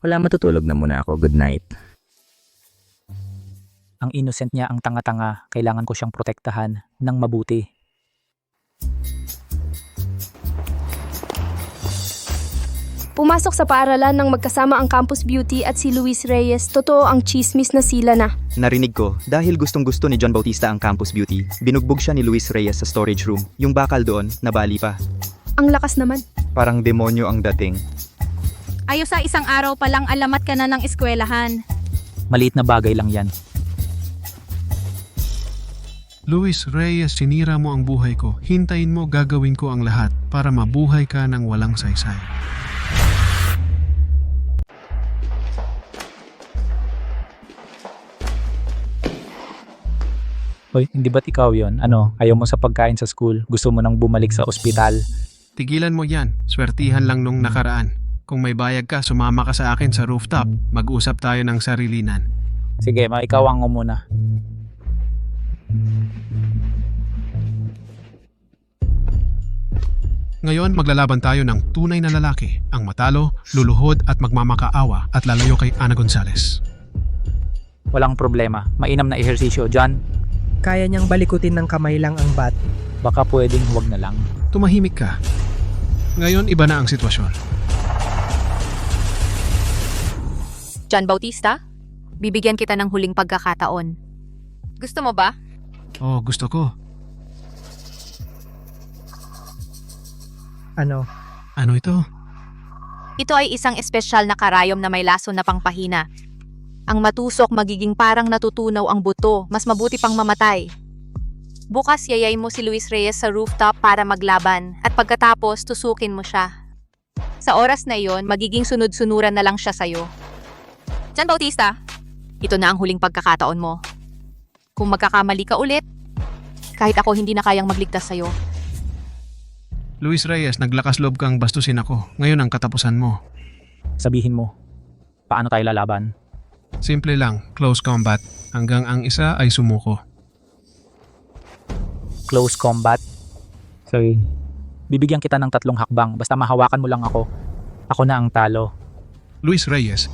Speaker 3: Wala, matutulog na muna ako. Good night. Ang innocent niya, ang tanga-tanga. Kailangan ko siyang protektahan ng mabuti.
Speaker 11: Pumasok sa paaralan ng magkasama ang Campus Beauty at si Luis Reyes. Totoo ang chismis na sila na.
Speaker 18: Narinig ko, dahil gustong-gusto ni John Bautista ang Campus Beauty, binugbog siya ni Luis Reyes sa storage room. Yung bakal doon, nabali pa.
Speaker 11: Ang lakas naman.
Speaker 18: Parang demonyo ang dating.
Speaker 6: Ayos sa isang araw pa lang alamat ka na ng eskwelahan.
Speaker 3: Maliit na bagay lang yan.
Speaker 9: Luis Reyes, sinira mo ang buhay ko. Hintayin mo, gagawin ko ang lahat para mabuhay ka ng walang saysay.
Speaker 3: Hoy, hindi ba't ikaw yon? Ayaw mo sa pagkain sa school? Gusto mo nang bumalik sa ospital?
Speaker 9: Tigilan mo yan. Swertihan lang nung nakaraan. Kung may bayag ka, sumama ka sa akin sa rooftop. Mag-usap tayo ng sarilinan.
Speaker 3: Sige, ikaw ang muna.
Speaker 9: Ngayon, maglalaban tayo ng tunay na lalaki. Ang matalo, luluhod at magmamakaawa at lalayo kay Ana Gonzalez.
Speaker 3: Walang problema. Mainam na ehersisyo, John.
Speaker 12: Kaya niyang balikutin ng kamay lang ang bat.
Speaker 3: Baka pwedeng huwag na lang.
Speaker 9: Tumahimik ka. Ngayon, iba na ang sitwasyon.
Speaker 7: John Bautista, bibigyan kita ng huling pagkakataon. Gusto mo ba?
Speaker 9: Gusto ko.
Speaker 12: Ano
Speaker 9: ito?
Speaker 7: Ito ay isang espesyal na karayom na may lason na pangpahina. Ang matusok magiging parang natutunaw ang buto, mas mabuti pang mamatay. Bukas yayay mo si Luis Reyes sa rooftop para maglaban at pagkatapos tusukin mo siya. Sa oras na iyon, magiging sunod-sunuran na lang siya sa'yo. John Bautista, ito na ang huling pagkakataon mo. Kung magkakamali ka ulit, kahit ako hindi na kayang magligtas sa'yo.
Speaker 9: Luis Reyes, naglakas loob kang bastusin ako. Ngayon ang katapusan mo.
Speaker 3: Sabihin mo, paano tayo lalaban?
Speaker 9: Simple lang, close combat, hanggang ang isa ay sumuko.
Speaker 3: Close combat? Sorry. Bibigyan kita ng 3 hakbang, basta mahawakan mo lang ako. Ako na ang talo.
Speaker 9: Luis Reyes,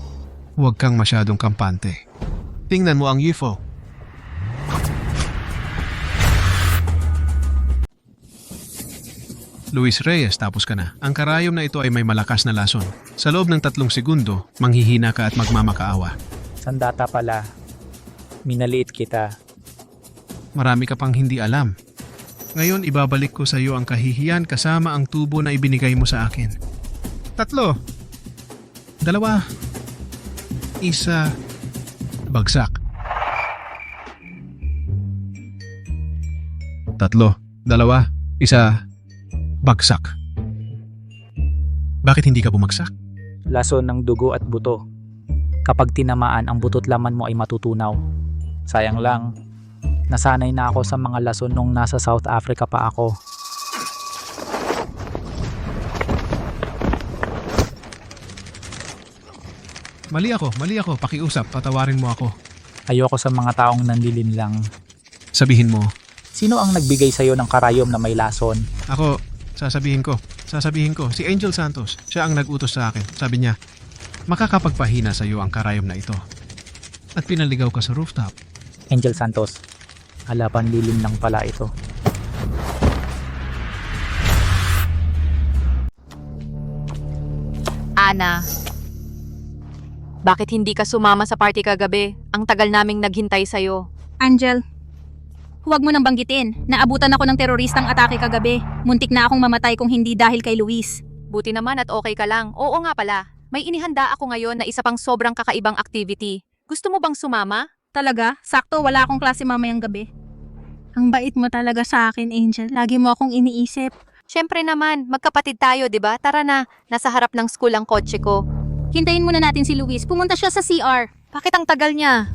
Speaker 9: huwag kang masyadong kampante. Tingnan mo ang UFO. Luis Reyes, tapos ka na. Ang karayom na ito ay may malakas na lason. Sa loob ng 3 segundo, manghihina ka at magmamakaawa.
Speaker 3: Sandata pala. Minaliit kita.
Speaker 9: Marami ka pang hindi alam. Ngayon, ibabalik ko sa iyo ang kahihiyan kasama ang tubo na ibinigay mo sa akin. 3, 2, 1, bagsak. 3, 2, 1, bagsak. Bakit hindi ka bumagsak?
Speaker 3: Lason ng dugo at buto. Kapag tinamaan, ang buto't laman mo ay matutunaw. Sayang lang, nasanay na ako sa mga lason nung nasa South Africa pa ako.
Speaker 9: Mali ako. Pakiusap, patawarin mo ako.
Speaker 3: Ayoko sa mga taong nandilin lang.
Speaker 9: Sabihin mo.
Speaker 3: Sino ang nagbigay sa'yo ng karayom na may lason?
Speaker 9: Ako, sasabihin ko. Si Angel Santos. Siya ang nag-utos sa akin. Sabi niya, makakapagpahina sa iyo ang karayom na ito. At pinaligaw ka sa rooftop.
Speaker 3: Angel Santos. Halapan lilim lang pala ito.
Speaker 7: Ana, bakit hindi ka sumama sa party kagabi? Ang tagal naming naghintay sa'yo.
Speaker 6: Angel, huwag mo nang banggitin. Naabutan ako ng teroristang atake kagabi. Muntik na akong mamatay kung hindi dahil kay Luis.
Speaker 7: Buti naman at okay ka lang. Oo nga pala, may inihanda ako ngayon na isa pang sobrang kakaibang activity. Gusto mo bang sumama?
Speaker 6: Talaga? Sakto, wala akong klase mamayang gabi. Ang bait mo talaga sa akin, Angel. Lagi mo akong iniisip.
Speaker 7: Siyempre naman, magkapatid tayo, 'di ba? Tara na, nasa harap ng school ang kotse ko.
Speaker 6: Hintayin muna natin si Luis. Pumunta siya sa CR.
Speaker 7: Bakit ang tagal niya?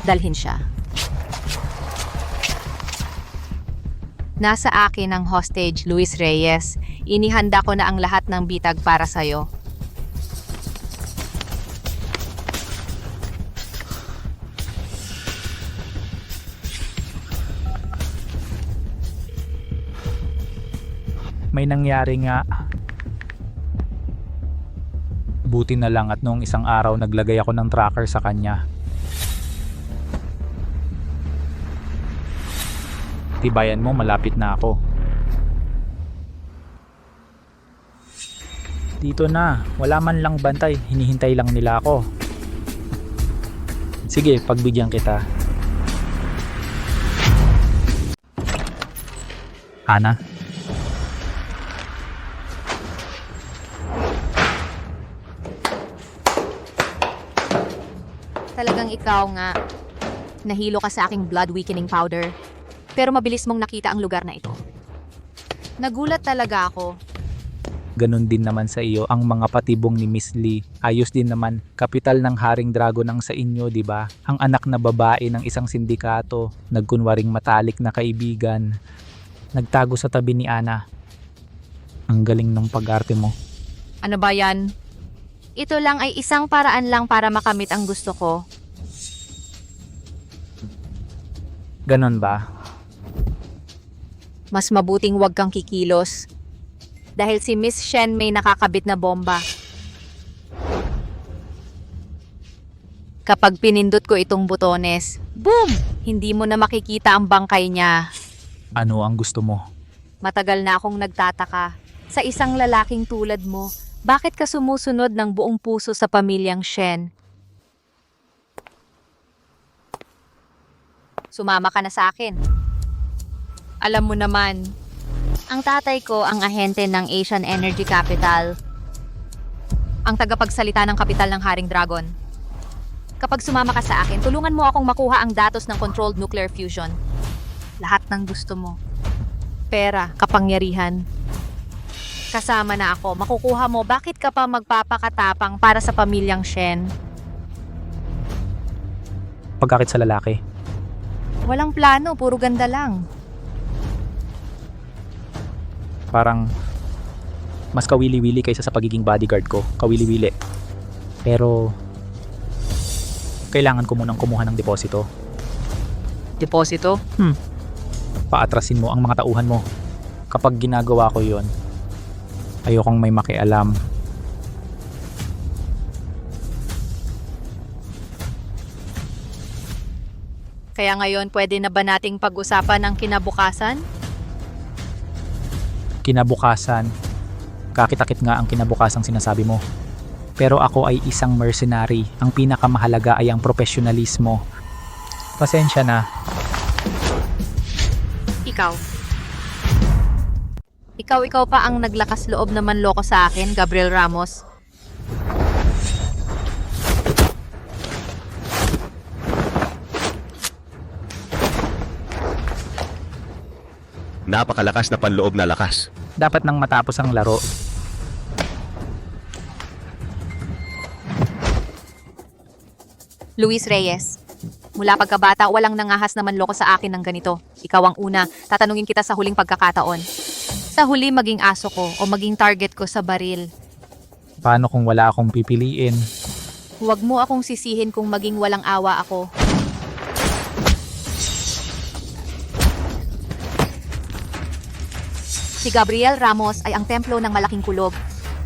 Speaker 7: Dalhin siya. Nasa akin ang hostage, Luis Reyes. Inihanda ko na ang lahat ng bitag para sa'yo.
Speaker 3: May nangyari nga. Buti na lang at noong isang araw naglagay ako ng tracker sa kanya. Tibayan mo, malapit na ako. Dito na, wala man lang bantay, hinihintay lang nila ako. Sige, pagbigyan kita. Ana?
Speaker 7: Talagang ikaw nga. Nahilo ka sa aking blood weakening powder. Pero mabilis mong nakita ang lugar na ito. Nagulat talaga ako.
Speaker 3: Ganon din naman sa iyo ang mga patibong ni Miss Lee. Ayos din naman, kapital ng Haring Dragon ang sa inyo, di ba? Ang anak na babae ng isang sindikato, nagkunwaring matalik na kaibigan. Nagtago sa tabi ni Ana. Ang galing ng pag-arte mo.
Speaker 7: Ano ba yan? Ito lang ay isang paraan lang para makamit ang gusto ko.
Speaker 3: Ganon ba?
Speaker 7: Mas mabuting wag kang kikilos. Dahil si Miss Shen may nakakabit na bomba. Kapag pinindot ko itong butones, boom! Hindi mo na makikita ang bangkay niya.
Speaker 3: Ano ang gusto mo?
Speaker 7: Matagal na akong nagtataka. Sa isang lalaking tulad mo, bakit ka sumusunod ng buong puso sa pamilyang Shen? Sumama ka na sa akin. Alam mo naman, ang tatay ko ang ahente ng Asian Energy Capital. Ang tagapagsalita ng kapital ng Haring Dragon. Kapag sumama ka sa akin, tulungan mo akong makuha ang datos ng controlled nuclear fusion. Lahat ng gusto mo. Pera, kapangyarihan. Kasama na ako, makukuha mo. Bakit ka pa magpapakatapang para sa pamilyang Shen?
Speaker 3: Pagkakit sa lalaki.
Speaker 7: Walang plano, puro ganda lang.
Speaker 3: Parang mas kawili-wili kaysa sa pagiging bodyguard ko. Kawili-wili. Pero kailangan ko munang kumuha ng deposito.
Speaker 7: Deposito?
Speaker 3: Paatrasin mo ang mga tauhan mo. Kapag ginagawa ko yon, ayokong may makialam.
Speaker 7: Kaya ngayon, pwede na ba nating pag-usapan ang kinabukasan?
Speaker 3: Kinabukasan. Kakit-akit nga ang kinabukasang sinasabi mo. Pero ako ay isang mercenary. Ang pinakamahalaga ay ang profesionalismo. Pasensya na.
Speaker 7: Ikaw pa ang naglakas loob na manloko sa akin, Gabriel Ramos.
Speaker 19: Napakalakas na panloob na lakas.
Speaker 3: Dapat nang matapos ang laro.
Speaker 7: Luis Reyes. Mula pagkabata, walang nangahas na manloko sa akin ng ganito. Ikaw ang una. Tatanungin kita sa huling pagkakataon. Sa huli, maging aso ko o maging target ko sa baril.
Speaker 3: Paano kung wala akong pipiliin?
Speaker 7: Huwag mo akong sisihin kung maging walang awa ako. Si Gabriel Ramos ay ang templo ng malaking kulog.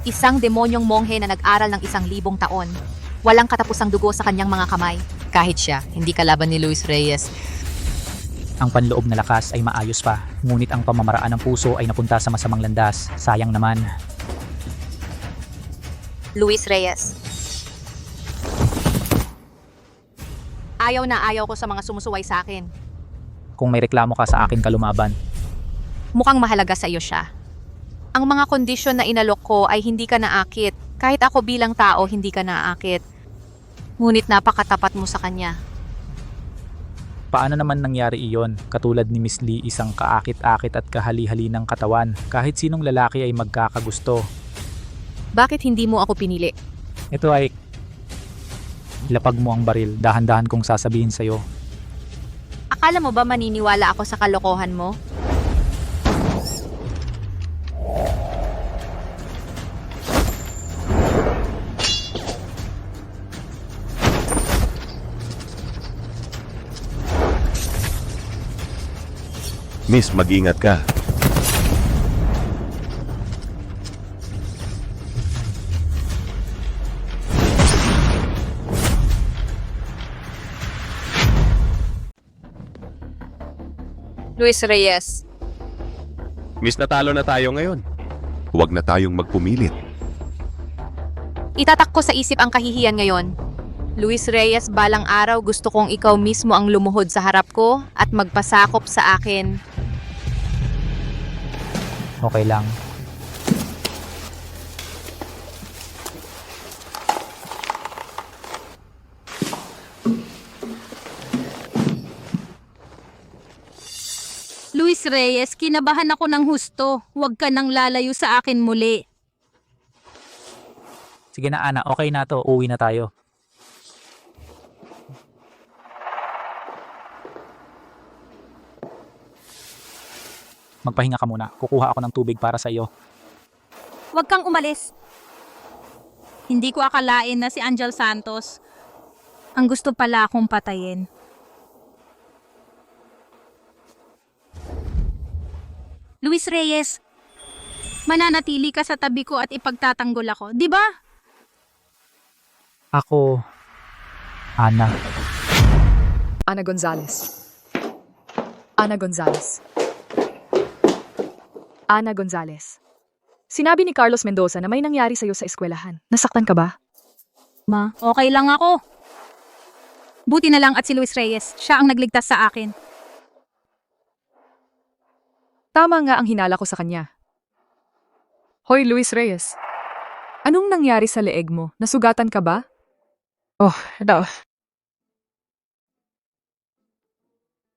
Speaker 7: Isang demonyong monghe na nag-aral ng 1,000 taon. Walang katapusang dugo sa kanyang mga kamay. Kahit siya, hindi kalaban ni Luis Reyes.
Speaker 3: Ang panloob na lakas ay maayos pa. Ngunit ang pamamaraan ng puso ay napunta sa masamang landas. Sayang naman.
Speaker 7: Luis Reyes. Ayaw na ayaw ko sa mga sumusuway sa akin.
Speaker 3: Kung may reklamo ka sa akin ka lumaban.
Speaker 7: Mukhang mahalaga sa iyo siya. Ang mga kondisyon na inalok ko ay hindi ka naakit. Kahit ako bilang tao, hindi ka naakit. Ngunit napakatapat mo sa kanya.
Speaker 3: Paano naman nangyari iyon? Katulad ni Miss Lee, isang kaakit-akit at kahali-hali ng katawan. Kahit sinong lalaki ay magkakagusto.
Speaker 7: Bakit hindi mo ako pinili?
Speaker 3: Ito ay... Ilapag mo ang baril. Dahan-dahan kong sasabihin sa'yo.
Speaker 7: Akala mo ba maniniwala ako sa kalokohan mo?
Speaker 19: Miss, mag-ingat ka.
Speaker 7: Luis Reyes.
Speaker 19: Miss, natalo na tayo ngayon. Huwag na tayong magpumilit.
Speaker 7: Itatak ko sa isip ang kahihiyan ngayon. Luis Reyes, balang araw gusto kong ikaw mismo ang lumuhod sa harap ko at magpasakop sa akin.
Speaker 3: Okay lang.
Speaker 6: Luis Reyes, kinabahan ako ng husto. Huwag ka nang lalayo sa akin muli.
Speaker 3: Sige na Ana, okay na to. Uwi na tayo. Magpahinga ka muna. Kukuha ako ng tubig para sa iyo.
Speaker 6: Huwag kang umalis. Hindi ko akalain na si Angel Santos ang gusto pala akong patayin. Luis Reyes, mananatili ka sa tabi ko at ipagtatanggol ako, di ba?
Speaker 3: Ako... Ana.
Speaker 2: Ana Gonzalez. Ana Gonzalez. Ana Gonzalez. Sinabi ni Carlos Mendoza na may nangyari sa'yo sa eskwelahan. Nasaktan ka ba?
Speaker 6: Ma, okay lang ako. Buti na lang at si Luis Reyes, siya ang nagligtas sa akin.
Speaker 2: Tama nga ang hinala ko sa kanya. Hoy Luis Reyes, anong nangyari sa leeg mo? Nasugatan ka ba? Oh, daw.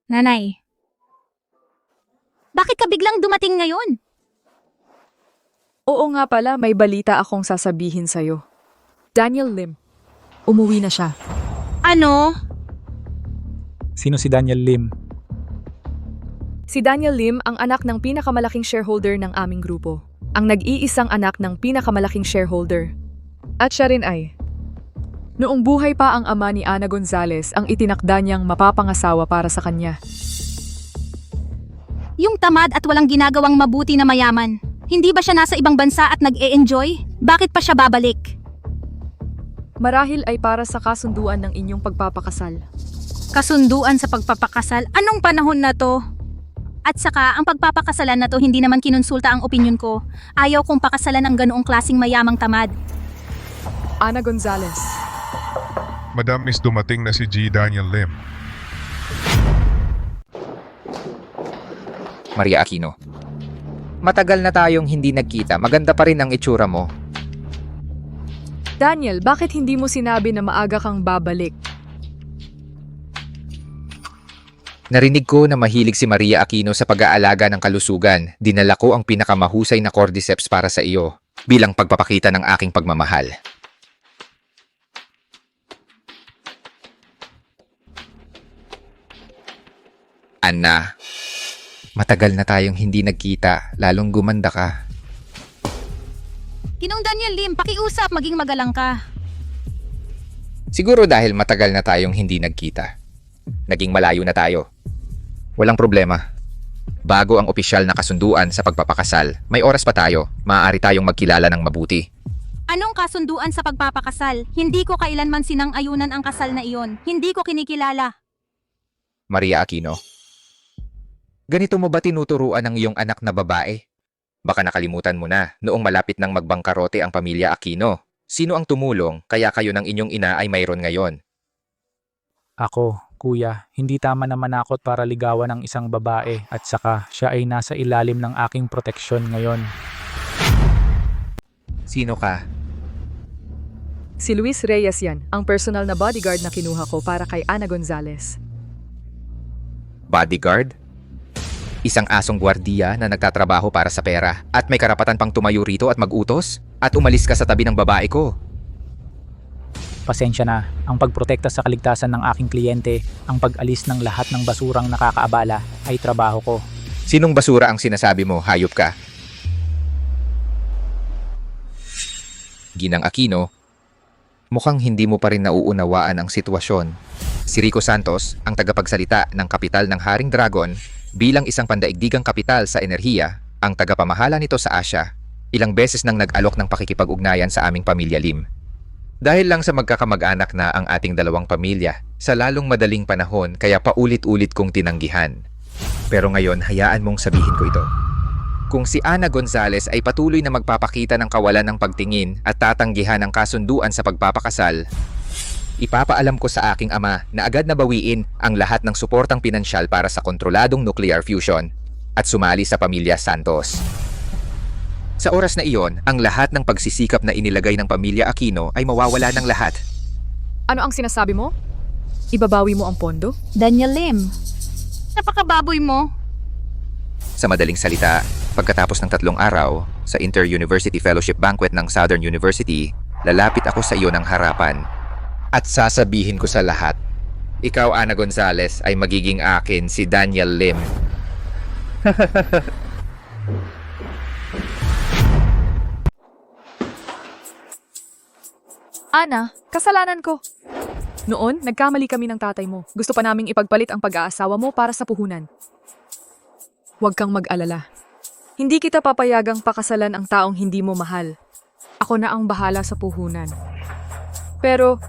Speaker 6: Nanay, bakit ka biglang dumating ngayon?
Speaker 2: Oo nga pala, may balita akong sasabihin sa'yo. Daniel Lim, umuwi na siya.
Speaker 6: Ano?
Speaker 3: Sino si Daniel Lim?
Speaker 2: Si Daniel Lim ang anak ng pinakamalaking shareholder ng aming grupo. Ang nag-iisang anak ng pinakamalaking shareholder. At siya rin ay... Noong buhay pa ang ama ni Ana Gonzalez ang itinakda niyang mapapangasawa para sa kanya.
Speaker 6: Yung tamad at walang ginagawang mabuti na mayaman. Hindi ba siya nasa ibang bansa at nag-e-enjoy? Bakit pa siya babalik?
Speaker 2: Marahil ay para sa kasunduan ng inyong pagpapakasal.
Speaker 6: Kasunduan sa pagpapakasal? Anong panahon na to? At saka, ang pagpapakasalan na to hindi naman kinonsulta ang opinyon ko. Ayaw kong pakasalan ang ganoong klaseng mayamang tamad.
Speaker 2: Ana Gonzalez.
Speaker 17: Madam, Miss, dumating na si G. Daniel Lim.
Speaker 20: Maria Aquino. Matagal na tayong hindi nagkita. Maganda pa rin ang itsura mo.
Speaker 2: Daniel, bakit hindi mo sinabi na maaga kang babalik?
Speaker 20: Narinig ko na mahilig si Maria Aquino sa pag-aalaga ng kalusugan. Dinala ko ang pinakamahusay na cordyceps para sa iyo bilang pagpapakita ng aking pagmamahal. Anna, matagal na tayong hindi nagkita, lalong gumanda ka.
Speaker 6: Ginong Daniel Lim, pakiusap, maging magalang ka.
Speaker 20: Siguro dahil matagal na tayong hindi nagkita. Naging malayo na tayo. Walang problema. Bago ang opisyal na kasunduan sa pagpapakasal, may oras pa tayo. Maaari tayong magkilala ng mabuti.
Speaker 6: Anong kasunduan sa pagpapakasal? Hindi ko kailanman sinang-ayunan ang kasal na iyon. Hindi ko kinikilala.
Speaker 20: Maria Aquino. Ganito mo ba tinuturuan ang iyong anak na babae? Baka nakalimutan mo na, noong malapit nang magbangkarote ang pamilya Aquino. Sino ang tumulong kaya kayo ng inyong ina ay mayroon ngayon?
Speaker 3: Ako, kuya, hindi tama na manakot para ligawan ng isang babae at saka siya ay nasa ilalim ng aking proteksyon ngayon.
Speaker 20: Sino ka?
Speaker 2: Si Luis Reyes yan, ang personal na bodyguard na kinuha ko para kay Ana Gonzalez.
Speaker 20: Bodyguard? Isang asong gwardiya na nagtatrabaho para sa pera at may karapatan pang tumayo rito at mag-utos at umalis ka sa tabi ng babae ko.
Speaker 3: Pasensya na, ang pagprotekta sa kaligtasan ng aking kliyente, ang pag-alis ng lahat ng basurang nakakaabala ay trabaho ko.
Speaker 20: Sinong basura ang sinasabi mo, hayop ka? Ginang Aquino, mukhang hindi mo pa rin nauunawaan ang sitwasyon. Si Rico Santos, ang tagapagsalita ng kapital ng Haring Dragon, bilang isang pandaigdigang kapital sa enerhiya, ang tagapamahala nito sa Asia, ilang beses nang nag-alok ng pakikipag-ugnayan sa aming pamilya Lim. Dahil lang sa magkakamag-anak na ang ating dalawang pamilya, sa lalong madaling panahon kaya paulit-ulit kong tinanggihan. Pero ngayon, hayaan mong sabihin ko ito. Kung si Ana Gonzalez ay patuloy na magpapakita ng kawalan ng pagtingin at tatanggihan ang kasunduan sa pagpapakasal, ipapaalam ko sa aking ama na agad na bawiin ang lahat ng suportang pinansyal para sa kontroladong nuclear fusion at sumali sa pamilya Santos. Sa oras na iyon, ang lahat ng pagsisikap na inilagay ng pamilya Aquino ay mawawala ng lahat.
Speaker 2: Ano ang sinasabi mo? Ibabawi mo ang pondo?
Speaker 6: Daniel Lim, napakababoy mo.
Speaker 20: Sa madaling salita, pagkatapos ng 3 araw sa Inter-University Fellowship Banquet ng Southern University, lalapit ako sa iyo ng harapan at sasabihin ko sa lahat, ikaw, Ana Gonzalez, ay magiging akin si Daniel Lim.
Speaker 2: Ana, kasalanan ko. Noon, nagkamali kami ng tatay mo. Gusto pa naming ipagpalit ang pag-aasawa mo para sa puhunan. Huwag kang mag-alala. Hindi kita papayagang pakasalan ang taong hindi mo mahal. Ako na ang bahala sa puhunan. Pero,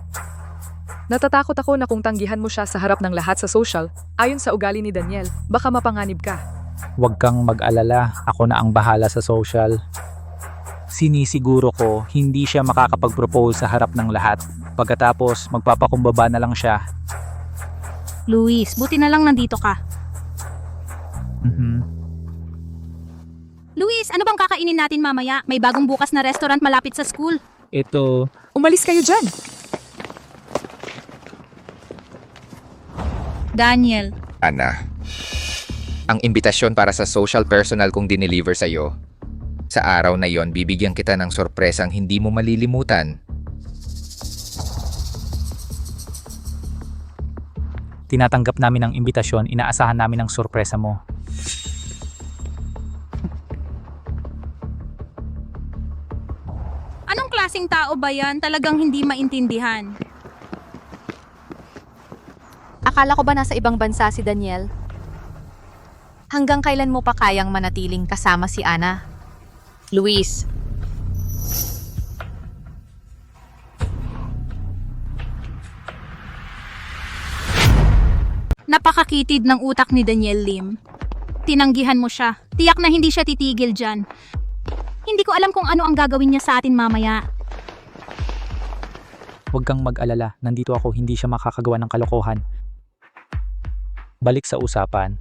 Speaker 2: natatakot ako na kung tanggihan mo siya sa harap ng lahat sa social, ayon sa ugali ni Daniel, baka mapanganib ka.
Speaker 3: Huwag kang mag-alala, ako na ang bahala sa social. Sinisiguro ko hindi siya makakapag-propose sa harap ng lahat. Pagkatapos, magpapakumbaba na lang siya.
Speaker 6: Luis, buti na lang nandito ka. Luis, ano bang kakainin natin mamaya? May bagong bukas na restaurant malapit sa school.
Speaker 3: Ito.
Speaker 2: Umalis kayo dyan.
Speaker 6: Daniel.
Speaker 20: Ana, ang imbitasyon para sa social personal kong dineliver sa iyo. Sa araw na iyon, bibigyan kita ng sorpresang hindi mo malilimutan.
Speaker 3: Tinatanggap namin ang imbitasyon, inaasahan namin ang sorpresa mo.
Speaker 6: Anong klaseng tao ba yan? Talagang hindi maintindihan.
Speaker 7: Akala ko ba nasa ibang bansa si Daniel? Hanggang kailan mo pa kayang manatiling kasama si Ana?
Speaker 10: Luis,
Speaker 6: Napakakitid ng utak ni Daniel Lim. Tinanggihan mo siya. Tiyak na hindi siya titigil dyan. Hindi ko alam kung ano ang gagawin niya sa atin mamaya.
Speaker 3: Huwag kang mag-alala, nandito ako, hindi siya makakagawa ng kalokohan. Balik sa usapan,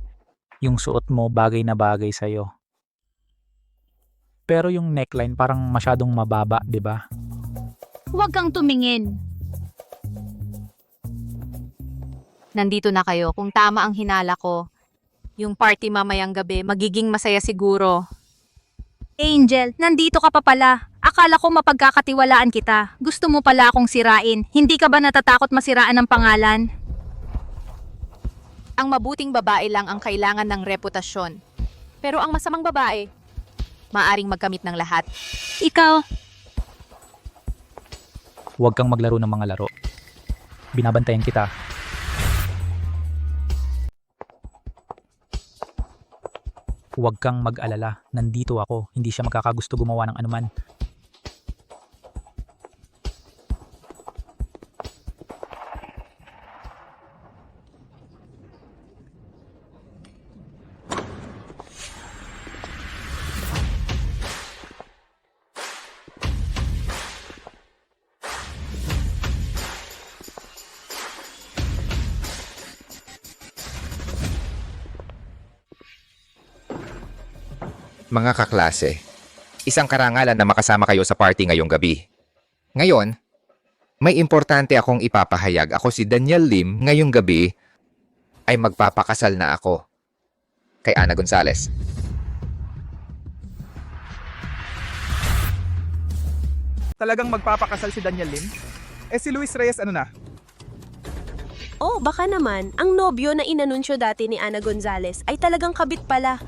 Speaker 3: yung suot mo bagay na bagay sa'yo. Pero yung neckline parang masyadong mababa, di ba?
Speaker 6: Huwag kang tumingin.
Speaker 7: Nandito na kayo. Kung tama ang hinala ko, yung party mamayang gabi, magiging masaya siguro.
Speaker 6: Angel, nandito ka pa pala. Akala ko mapagkakatiwalaan kita. Gusto mo pala akong sirain. Hindi ka ba natatakot masiraan ang pangalan?
Speaker 7: Ang mabuting babae lang ang kailangan ng reputasyon. Pero ang masamang babae, maaring magkamit ng lahat.
Speaker 6: Ikaw,
Speaker 3: Huwag kang maglaro ng mga laro. Binabantayan kita. Huwag kang mag-alala. Nandito ako. Hindi siya makakagusto gumawa ng anuman.
Speaker 20: Mga kaklase, isang karangalan na makasama kayo sa party ngayong gabi. Ngayon, may importante akong ipapahayag. Ako si Daniel Lim, ngayong gabi ay magpapakasal na ako kay Ana Gonzales.
Speaker 21: Talagang magpapakasal si Daniel Lim? Eh si Luis Reyes ano na?
Speaker 22: Oh, baka naman, ang nobyo na inanunsyo dati ni Ana Gonzales ay talagang kabit pala.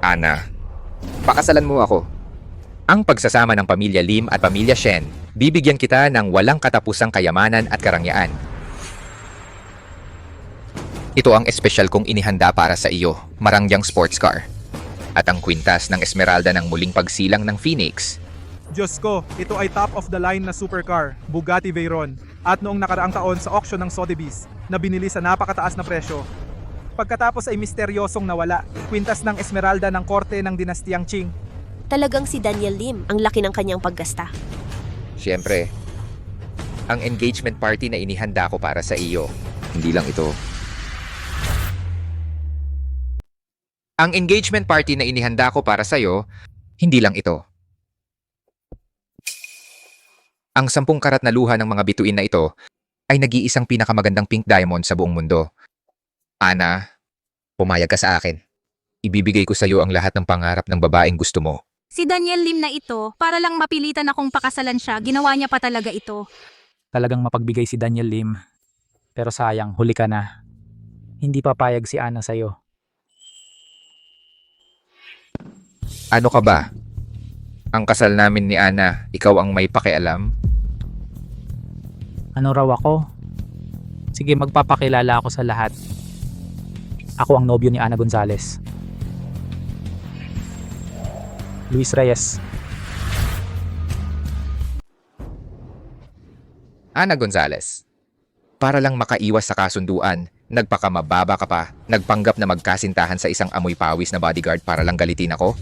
Speaker 20: Ana, pakasalan mo ako. Ang pagsasama ng pamilya Lim at pamilya Shen, bibigyan kita ng walang katapusang kayamanan at karangyaan. Ito ang espesyal kong inihanda para sa iyo, marangyang sports car. At ang kwintas ng Esmeralda ng muling pagsilang ng Phoenix.
Speaker 21: Diyos ko, ito ay top of the line na supercar, Bugatti Veyron. At noong nakaraang taon sa auction ng Sotheby's na binili sa napakataas na presyo. Pagkatapos ay misteryosong nawala, kwintas ng Esmeralda ng korte ng dinastiyang Qing.
Speaker 22: Talagang si Daniel Lim, ang laki ng kanyang paggasta.
Speaker 20: Siyempre, ang engagement party na inihanda ko para sa iyo, hindi lang ito. Ang engagement party na inihanda ko para sa iyo, hindi lang ito. Ang 10 karat na luha ng mga bituin na ito ay nag-iisang pinakamagandang pink diamond sa buong mundo. Ana, pumayag ka sa akin. Ibibigay ko sa iyo ang lahat ng pangarap ng babaeng gusto mo.
Speaker 6: si Daniel Lim na ito, para lang mapilitan akong pakasalan siya, ginawa niya pa talaga ito.
Speaker 3: Talagang mapagbigay si Daniel Lim. Pero sayang, huli ka na. Hindi papayag si Ana sa'yo.
Speaker 20: Ano ka ba? Ang kasal namin ni Ana, ikaw ang may pakialam?
Speaker 3: Ano raw ako? Sige, magpapakilala ako sa lahat. Ako ang nobyo ni Ana Gonzales. Luis Reyes.
Speaker 20: Ana Gonzales. Para lang makaiwas sa kasunduan, nagpakamababa ka pa, nagpanggap na magkasintahan sa isang amoy pawis na bodyguard para lang galitin ako?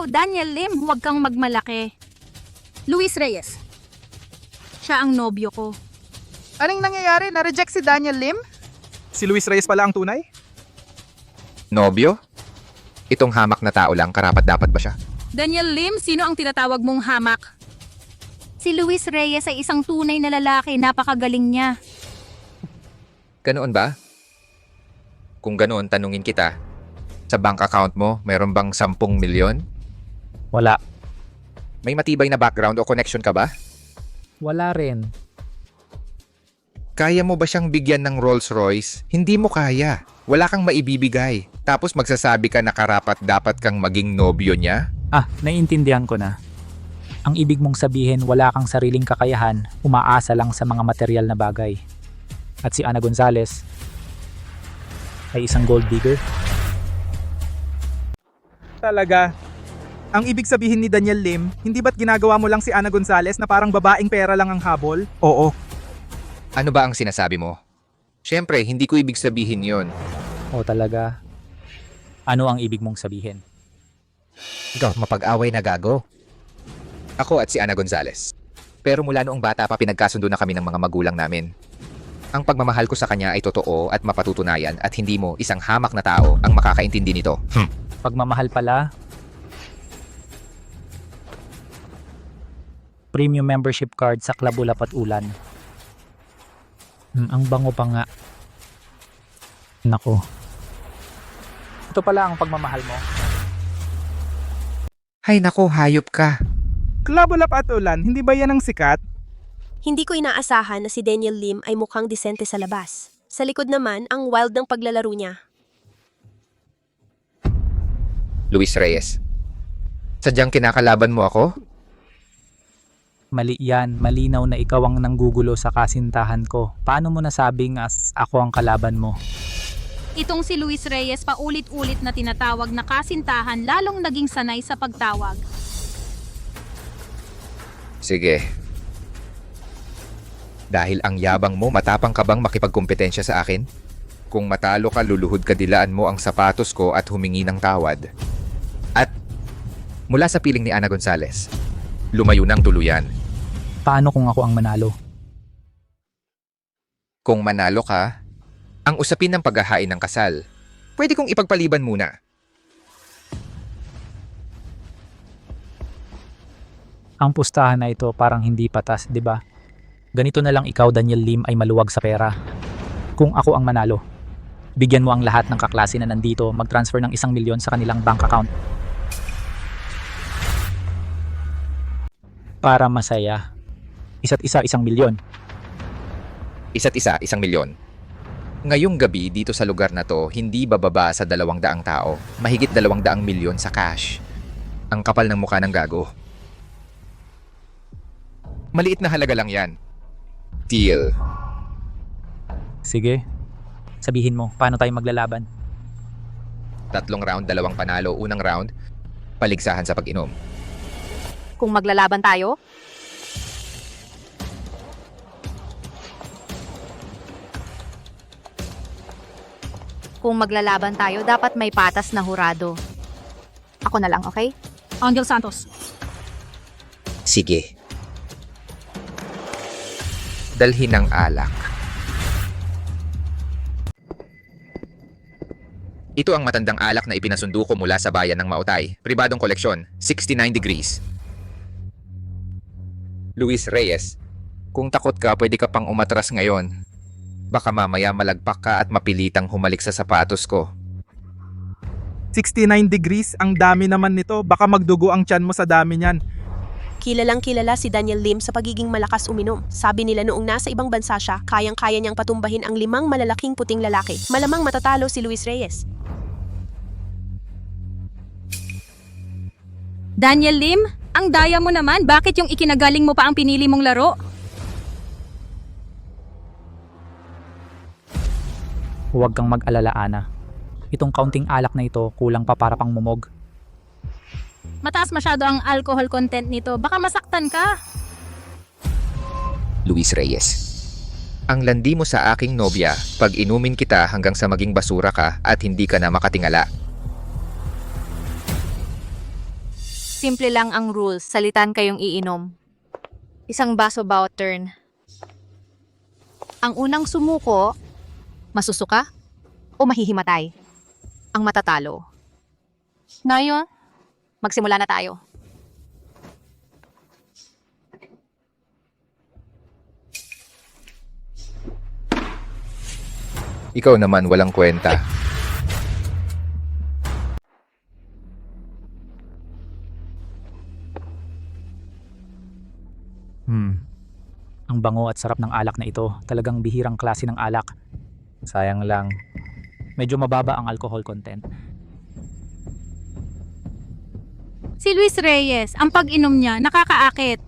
Speaker 6: Daniel Lim, huwag kang magmalaki. Luis Reyes. Siya ang nobyo ko.
Speaker 21: Anong nangyayari? Na-reject si Daniel Lim? Si Luis Reyes pala ang tunay?
Speaker 20: Nobyo? Itong hamak na tao lang, karapat-dapat ba siya?
Speaker 6: Daniel Lim, sino ang tinatawag mong hamak? Si Luis Reyes ay isang tunay na lalaki, napakagaling niya.
Speaker 20: Ganoon ba? Kung ganoon, tanungin kita. Sa bank account mo, mayroon bang 10 milyon?
Speaker 3: Wala.
Speaker 20: May matibay na background o connection ka ba?
Speaker 3: Wala rin.
Speaker 20: Kaya mo ba siyang bigyan ng Rolls Royce? Hindi mo kaya. Wala kang maibibigay. Tapos magsasabi ka na karapat dapat kang maging nobyo niya?
Speaker 3: Naiintindihan ko na. Ang ibig mong sabihin wala kang sariling kakayahan, umaasa lang sa mga material na bagay. At si Ana Gonzalez ay isang gold digger?
Speaker 21: Talaga. Ang ibig sabihin ni Daniel Lim, hindi ba't ginagawa mo lang si Ana Gonzalez na parang babaeng pera lang ang habol? Oo.
Speaker 20: Ano ba ang sinasabi mo? Siyempre, hindi ko ibig sabihin yon.
Speaker 3: O talaga? Ano ang ibig mong sabihin?
Speaker 20: Ikaw, mapag-away na gago. Ako at si Ana Gonzalez. Pero mula noong bata pa pinagkasundo na kami ng mga magulang namin. Ang pagmamahal ko sa kanya ay totoo at mapatutunayan at hindi mo, isang hamak na tao, ang makakaintindi nito.
Speaker 3: Pagmamahal pala? Premium membership card sa Club Ulap at Ulan. Ang bango pa nga. Nako. Ito pala ang pagmamahal mo.
Speaker 20: Hay nako, hayop ka.
Speaker 21: Club Ulap at Ulan, hindi ba yan ang sikat?
Speaker 22: Hindi ko inaasahan na si Daniel Lim ay mukhang disente sa labas. Sa likod naman, ang wild ng paglalaro niya.
Speaker 20: Luis Reyes. Sadyang kinakalaban mo ako?
Speaker 3: Mali yan. Malinaw na ikaw ang nanggugulo sa kasintahan ko. Paano mo nasabing ako ang kalaban mo?
Speaker 6: Itong si Luis Reyes paulit-ulit na tinatawag na kasintahan lalong naging sanay sa pagtawag.
Speaker 20: Sige. Dahil ang yabang mo, matapang ka bang makipagkompetensya sa akin? Kung matalo ka, luluhod ka, dilaan mo ang sapatos ko at humingi ng tawad. At mula sa piling ni Ana Gonzalez, lumayo ng tuluyan.
Speaker 3: Paano kung ako ang manalo?
Speaker 20: Kung manalo ka, ang usapin ng paghahain ng kasal, pwede kong ipagpaliban muna.
Speaker 3: Ang pustahan na ito parang hindi patas, di ba? Ganito na lang ikaw, Daniel Lim, ay maluwag sa pera. Kung ako ang manalo, bigyan mo ang lahat ng kaklase na nandito mag-transfer ng 1 milyon sa kanilang bank account. Para masaya. Isa't isa 1 milyon.
Speaker 20: Isa't isa 1 milyon. Ngayong gabi dito sa lugar na to, hindi bababa sa 200 tao. Mahigit 200 milyon sa cash. Ang kapal ng mukha ng gago. Maliit na halaga lang yan. Deal.
Speaker 3: Sige. Sabihin mo, paano tayo maglalaban?
Speaker 20: 3 round, 2 panalo. Unang round, paligsahan sa pag-inom.
Speaker 7: Kung maglalaban tayo, dapat may patas na hurado. Ako na lang, okay?
Speaker 6: Angel Santos.
Speaker 20: Sige. Dalhin ng alak. Ito ang matandang alak na ipinasundo ko mula sa bayan ng Mautay. Pribadong koleksyon, 69 degrees. Luis Reyes, kung takot ka, pwede ka pang umatras ngayon. Baka mamaya malagpak ka at mapilitang humalik sa sapatos ko.
Speaker 21: 69 degrees, ang dami naman nito. Baka magdugo ang tiyan mo sa dami niyan.
Speaker 22: Kilalang kilala si Daniel Lim sa pagiging malakas uminom. Sabi nila noong nasa ibang bansa siya, kayang-kaya niyang patumbahin ang 5 malalaking puting lalaki. Malamang matatalo si Luis Reyes.
Speaker 6: Daniel Lim, ang daya mo naman. Bakit yung ikinagaling mo pa ang pinili mong laro?
Speaker 3: Huwag kang mag-alala, Ana. Itong kaunting alak na ito, kulang pa para pang mumog.
Speaker 6: Mataas masyado ang alcohol content nito. Baka masaktan ka.
Speaker 20: Luis Reyes, ang landi mo sa aking nobya, pag inumin kita hanggang sa maging basura ka at hindi ka na makatingala.
Speaker 7: Simple lang ang rules. Salitan kayong iinom. 1 baso bawat turn. Ang unang sumuko, masusuka o mahihimatay. Ang matatalo. Ngayon, magsimula na tayo.
Speaker 20: Ikaw naman walang kwenta.
Speaker 3: Ang Ang bango at sarap ng alak na ito. Talagang bihirang klase ng alak. Sayang lang. Medyo mababa ang alcohol content.
Speaker 6: Si Luis Reyes, ang pag-inom niya nakakaakit.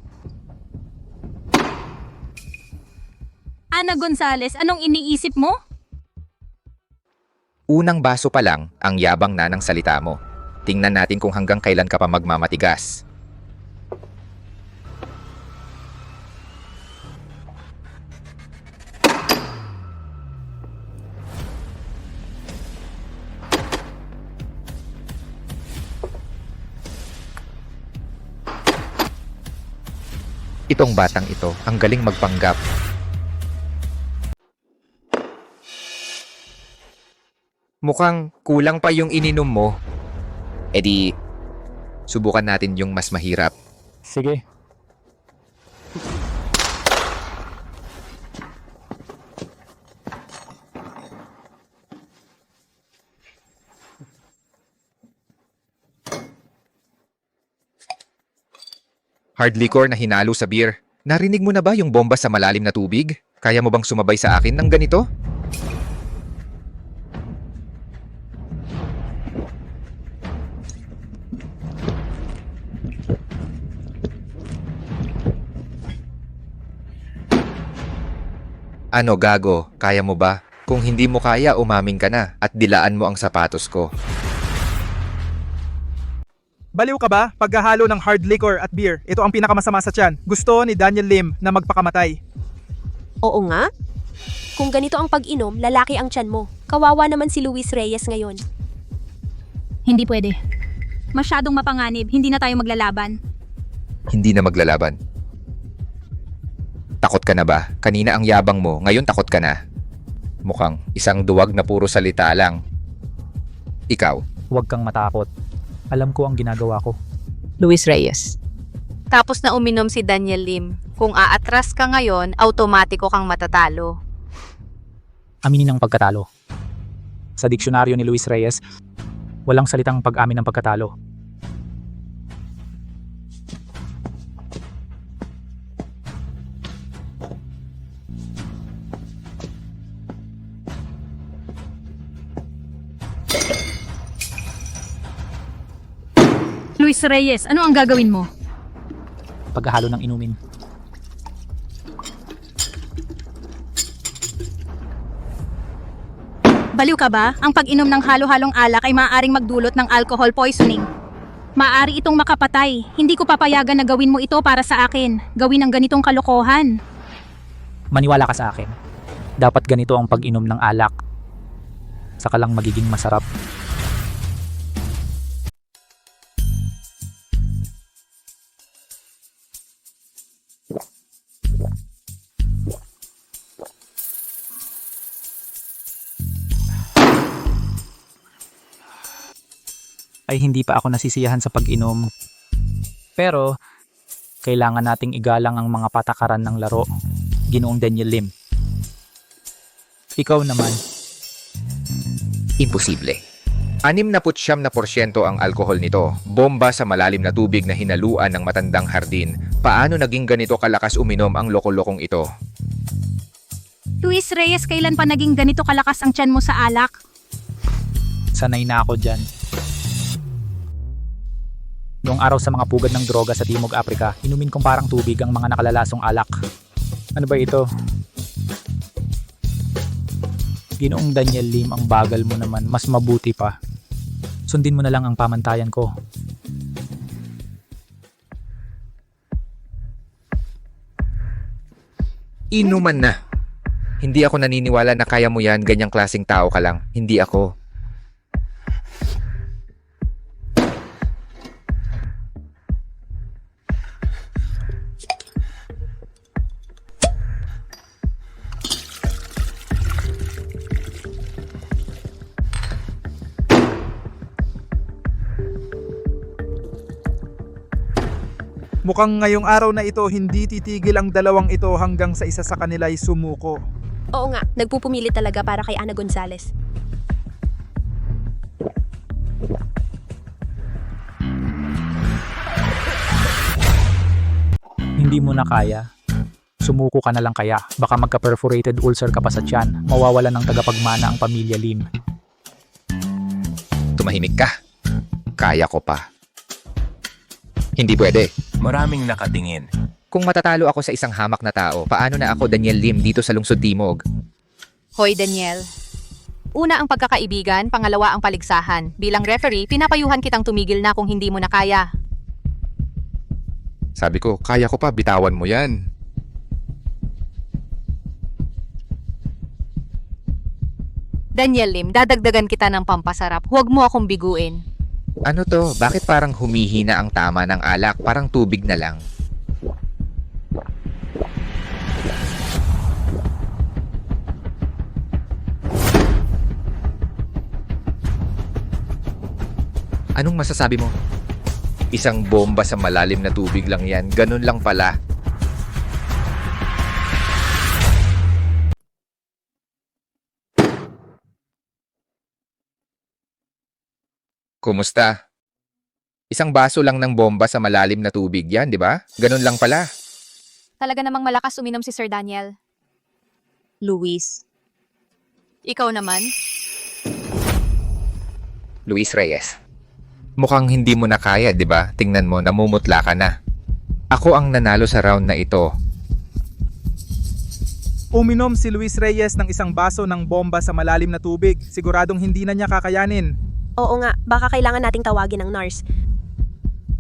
Speaker 6: Ana Gonzales, anong iniisip mo?
Speaker 20: Unang baso pa lang, ang yabang na ng salita mo. Tingnan natin kung hanggang kailan ka pa magmamatigas. Itong batang ito, ang galing magpanggap. Mukhang kulang pa yung ininom mo. E di, subukan natin yung mas mahirap.
Speaker 3: Sige.
Speaker 20: Hard liquor na hinalo sa beer. Narinig mo na ba yung bomba sa malalim na tubig? Kaya mo bang sumabay sa akin ng ganito? Ano gago, kaya mo ba? Kung hindi mo kaya, umamin ka na at dilaan mo ang sapatos ko.
Speaker 21: Baliw ka ba? Paghahalo ng hard liquor at beer, ito ang pinakamasama sa tiyan. Gusto ni Daniel Lim na magpakamatay.
Speaker 22: Oo nga? Kung ganito ang pag-inom, lalaki ang tiyan mo. Kawawa naman si Luis Reyes ngayon.
Speaker 6: Hindi pwede. Masyadong mapanganib, hindi na tayo maglalaban.
Speaker 20: Hindi na maglalaban. Takot ka na ba? Kanina ang yabang mo, ngayon takot ka na. Mukhang isang duwag na puro salita lang. Ikaw?
Speaker 3: Huwag kang matakot. Alam ko ang ginagawa ko.
Speaker 7: Luis Reyes. Tapos na uminom si Daniel Lim. Kung aatras ka ngayon, automatiko kang matatalo.
Speaker 3: Aminin ang pagkatalo. Sa diksyonaryo ni Luis Reyes, walang salitang pag-amin ng pagkatalo.
Speaker 6: Luis Reyes, ano ang gagawin mo?
Speaker 3: Paghahalo ng inumin.
Speaker 6: Baliw ka ba? Ang pag-inom ng halo-halong alak ay maaaring magdulot ng alcohol poisoning. Maaari itong makapatay. Hindi ko papayagan na gawin mo ito para sa akin. Gawin ang ganitong kalokohan.
Speaker 3: Maniwala ka sa akin. Dapat ganito ang pag-inom ng alak. Saka lang magiging masarap. Ay hindi pa ako nasisiyahan sa pag-inom. Pero, kailangan nating igalang ang mga patakaran ng laro. Ginoong Daniel Lim. Ikaw naman.
Speaker 20: Imposible. 69% ang alkohol nito. Bomba sa malalim na tubig na hinaluan ng matandang hardin. Paano naging ganito kalakas uminom ang loko-lokong ito?
Speaker 6: Luis Reyes, kailan pa naging ganito kalakas ang tiyan mo sa alak?
Speaker 3: Sanay na ako dyan. Noong araw sa mga pugad ng droga sa Timog Afrika, inumin kong parang tubig ang mga nakalalasong alak. Ano ba ito? Ginoong Daniel Lim, ang bagal mo naman. Mas mabuti pa. Sundin mo na lang ang pamantayan ko.
Speaker 20: Inuman na. Hindi ako naniniwala na kaya mo yan, ganyang klaseng tao ka lang. Hindi ako.
Speaker 21: Mukhang ngayong araw na ito hindi titigil ang dalawang ito hanggang sa isa sa kanila ay sumuko.
Speaker 22: Oo nga, nagpupumili talaga para kay Ana Gonzales.
Speaker 3: Hindi mo na kaya. Sumuko ka na lang kaya. Baka magka-perforated ulcer ka pa sa tiyan. Mawawala ng tagapagmana ang pamilya Lim.
Speaker 20: Tumahimik ka. Kaya ko pa. Hindi pwede.
Speaker 14: Maraming nakatingin.
Speaker 20: Kung matatalo ako sa isang hamak na tao, paano na ako Daniel Lim dito sa Lungsod Timog?
Speaker 7: Hoy Daniel. Una ang pagkakaibigan, pangalawa ang paligsahan. Bilang referee, pinapayuhan kitang tumigil na kung hindi mo na kaya.
Speaker 20: Sabi ko, kaya ko pa, bitawan mo yan.
Speaker 7: Daniel Lim, dadagdagan kita ng pampasarap. Huwag mo akong biguin.
Speaker 20: Ano to? Bakit parang humihina ang tama ng alak? Parang tubig na lang. Anong masasabi mo? Isang bomba sa malalim na tubig lang yan. Ganun lang pala. Kumusta? Isang baso lang ng bomba sa malalim na tubig yan, di ba? Ganun lang pala.
Speaker 7: Talaga namang malakas uminom si Sir Daniel.
Speaker 6: Luis.
Speaker 7: Ikaw naman?
Speaker 20: Luis Reyes. Mukhang hindi mo na kaya, di ba? Tingnan mo, namumutla ka na. Ako ang nanalo sa round na ito.
Speaker 21: Uminom si Luis Reyes ng isang baso ng bomba sa malalim na tubig. Siguradong hindi na niya kakayanin.
Speaker 22: Oo nga, baka kailangan nating tawagin ng nurse.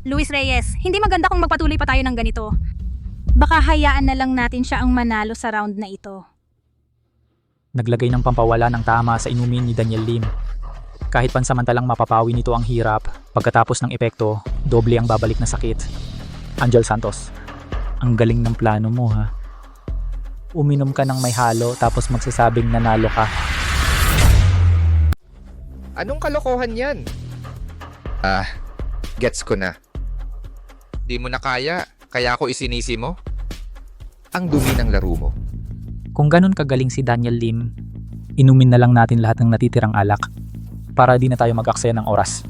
Speaker 6: Luis Reyes, hindi maganda kung magpatuloy pa tayo ng ganito. Baka hayaan na lang natin siya ang manalo sa round na ito.
Speaker 3: Naglagay ng pampawala ng tama sa inumin ni Daniel Lim. Kahit pansamantalang mapapawi nito ang hirap, pagkatapos ng epekto, doble ang babalik na sakit. Angel Santos, ang galing ng plano mo ha. Uminom ka ng may halo tapos magsasabing nanalo ka.
Speaker 20: Anong kalokohan yan? Gets ko na. Di mo na kaya, kaya ako isinisi mo? Ang dumi ng laro mo.
Speaker 3: Kung ganun kagaling si Daniel Lim, inumin na lang natin lahat ng natitirang alak para di na tayo mag-aksaya ng oras.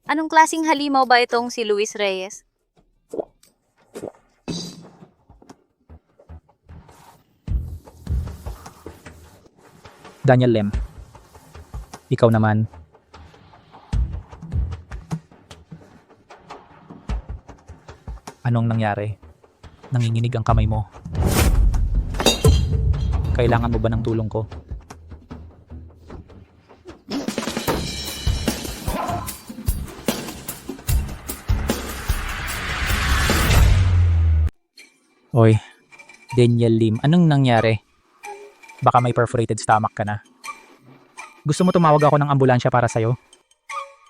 Speaker 7: Anong klaseng halimaw ba itong si Luis Reyes?
Speaker 3: Daniel Lim, ikaw naman. Anong nangyari? Nanginginig ang kamay mo. Kailangan mo ba ng tulong ko? Oy, Daniel Lim, anong nangyari? Baka may perforated stomach ka na. Gusto mo tumawag ako ng ambulansya para sa'yo?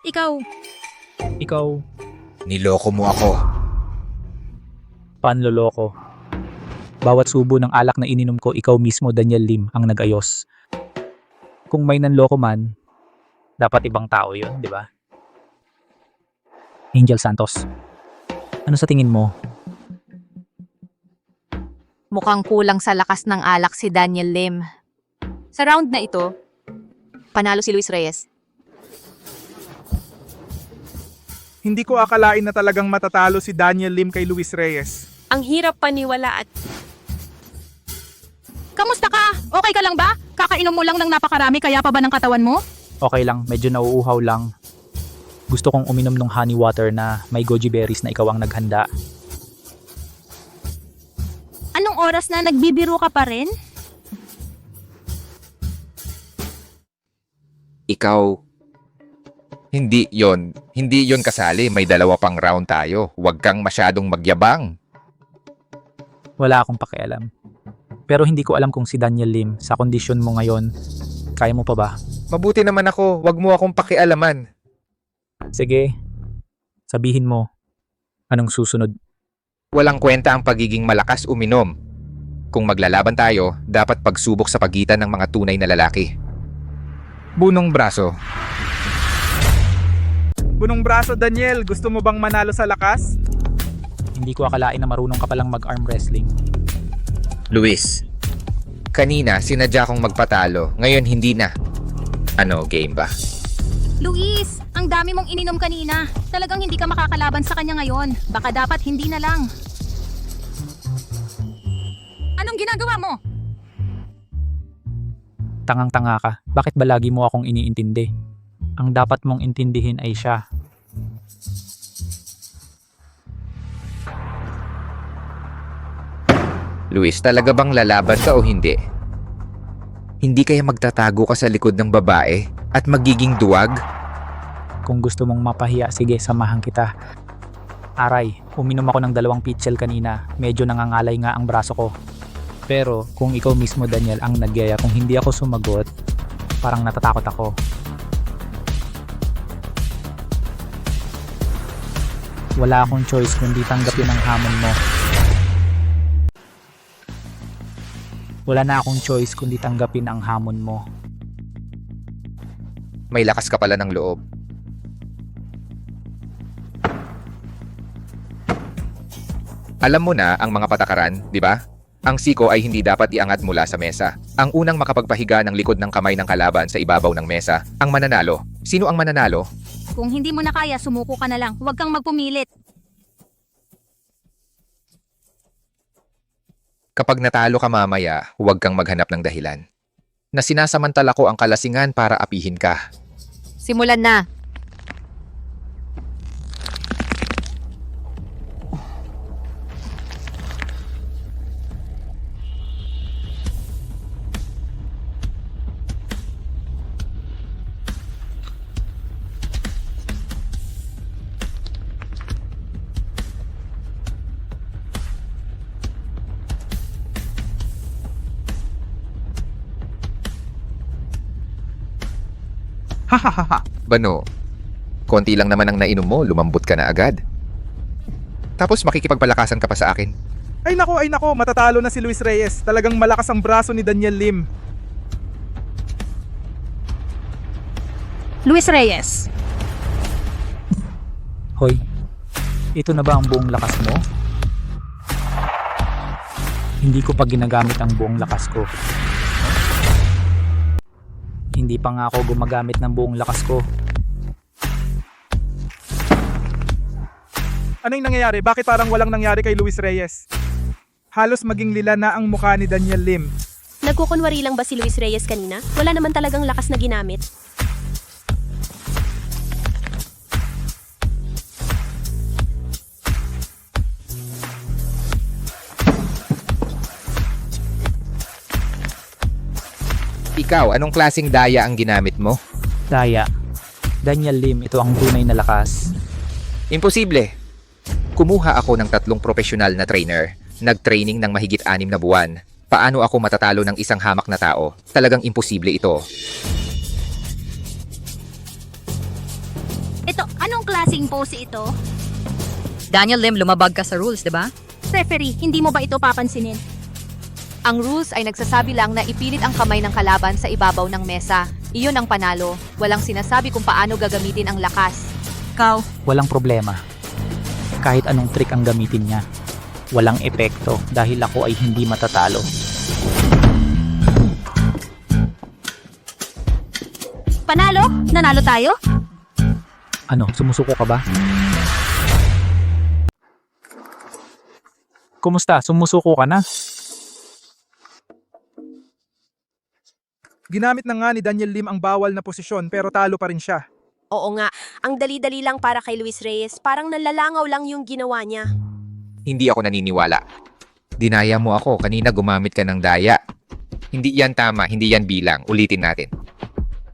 Speaker 6: Ikaw.
Speaker 20: Niloko mo ako.
Speaker 3: Panloloko. Bawat subo ng alak na ininom ko, ikaw mismo, Daniel Lim, ang nag-ayos. Kung may nanloko man, dapat ibang tao yun, di ba? Angel Santos, ano sa tingin mo?
Speaker 7: Mukhang kulang sa lakas ng alak si Daniel Lim. Sa round na ito, panalo si Luis Reyes.
Speaker 21: Hindi ko akalain na talagang matatalo si Daniel Lim kay Luis Reyes.
Speaker 22: Ang hirap paniwalaan.
Speaker 6: Kamusta ka? Okay ka lang ba? Kakainom mo lang ng napakarami kaya pa ba ng katawan mo?
Speaker 3: Okay lang, medyo nauuhaw lang. Gusto kong uminom ng honey water na may goji berries na ikaw ang naghanda.
Speaker 6: Anong oras na nagbibiro ka pa rin?
Speaker 20: Ikaw, hindi yon kasali. May dalawa pang round tayo. Huwag kang masyadong magyabang.
Speaker 3: Wala akong pakialam. Pero hindi ko alam kung si Daniel Lim, sa kondisyon mo ngayon, kaya mo pa ba?
Speaker 20: Mabuti naman ako. Huwag mo akong pakialaman.
Speaker 3: Sige, sabihin mo, anong susunod?
Speaker 20: Walang kwenta ang pagiging malakas uminom. Kung maglalaban tayo, dapat pagsubok sa pagitan ng mga tunay na lalaki. Bunong braso.
Speaker 21: Bunong braso, Daniel, gusto mo bang manalo sa lakas?
Speaker 3: Hindi ko akalain na marunong ka palang mag-arm wrestling.
Speaker 20: Luis, kanina sinadya kong magpatalo, ngayon hindi na. Ano, game ba?
Speaker 6: Luis, ang dami mong ininom kanina. Talagang hindi ka makakalaban sa kanya ngayon. Baka dapat hindi na lang. Anong ginagawa mo?
Speaker 3: Tangang-tanga ka. Bakit ba lagi mo akong iniintindi? Ang dapat mong intindihin ay siya.
Speaker 20: Luis, talaga bang lalaban ka o hindi? Hindi kaya magtatago ka sa likod ng babae at magiging duwag?
Speaker 3: Kung gusto mong mapahiya, sige, samahan kita. Aray, uminom ako ng 2 pitchel kanina. Medyo nangangalay nga ang braso ko. Pero kung ikaw mismo, Daniel, ang nagyaya, kung hindi ako sumagot, parang natatakot ako. Wala akong choice kundi tanggapin ang hamon mo. Wala na akong choice kundi tanggapin ang hamon mo.
Speaker 20: May lakas ka pala ng loob. Alam mo na ang mga patakaran, di ba? Ang siko ay hindi dapat iangat mula sa mesa. Ang unang makapagpahiga ng likod ng kamay ng kalaban sa ibabaw ng mesa, ang mananalo. Sino ang mananalo?
Speaker 6: Kung hindi mo na kaya, sumuko ka na lang. Huwag kang magpumilit.
Speaker 20: Kapag natalo ka mamaya, huwag kang maghanap ng dahilan. Na sinasamantala ko ang kalasingan para apihin ka.
Speaker 7: Simulan na.
Speaker 20: Bano, konti lang naman ang nainom mo, lumambot ka na agad. Tapos makikipagpalakasan ka pa sa akin.
Speaker 21: Ay nako, matatalo na si Luis Reyes. Talagang malakas ang braso ni Daniel Lim.
Speaker 6: Luis Reyes.
Speaker 3: Hoy, ito na ba ang buong lakas mo? Hindi ko pa ginagamit ang buong lakas ko. Hindi pa nga ako gumagamit ng buong lakas ko.
Speaker 21: Ano yung nangyayari? Bakit parang walang nangyari kay Luis Reyes? Halos maging lila na ang mukha ni Daniel Lim.
Speaker 22: Nagkukunwari lang ba si Luis Reyes kanina? Wala naman talagang lakas na ginamit.
Speaker 20: Ikaw, anong klaseng daya ang ginamit mo?
Speaker 3: Daya. Daniel Lim, ito ang tunay na lakas.
Speaker 20: Imposible. Kumuha ako ng 3 profesional na trainer. Nag-training ng mahigit 6 na buwan. Paano ako matatalo ng isang hamak na tao? Talagang imposible ito.
Speaker 6: Ito, anong klaseng pose ito?
Speaker 4: Daniel Lim, lumabag ka sa rules, di ba?
Speaker 6: Referee, hindi mo ba ito papansinin?
Speaker 7: Ang rules ay nagsasabi lang na ipilit ang kamay ng kalaban sa ibabaw ng mesa. Iyon ang panalo. Walang sinasabi kung paano gagamitin ang lakas.
Speaker 4: Ikaw?
Speaker 3: Walang problema. Kahit anong trick ang gamitin niya. Walang epekto dahil ako ay hindi matatalo.
Speaker 6: Panalo? Nanalo tayo?
Speaker 3: Ano, sumusuko ka ba? Kumusta? Sumusuko ka na?
Speaker 21: Ginamit na nga ni Daniel Lim ang bawal na posisyon pero talo pa rin siya.
Speaker 22: Oo nga, ang dali-dali lang para kay Luis Reyes. Parang nalalangaw lang yung ginawa niya.
Speaker 20: Hindi ako naniniwala. Dinaya mo ako, kanina gumamit ka ng daya. Hindi yan tama, hindi yan bilang. Ulitin natin.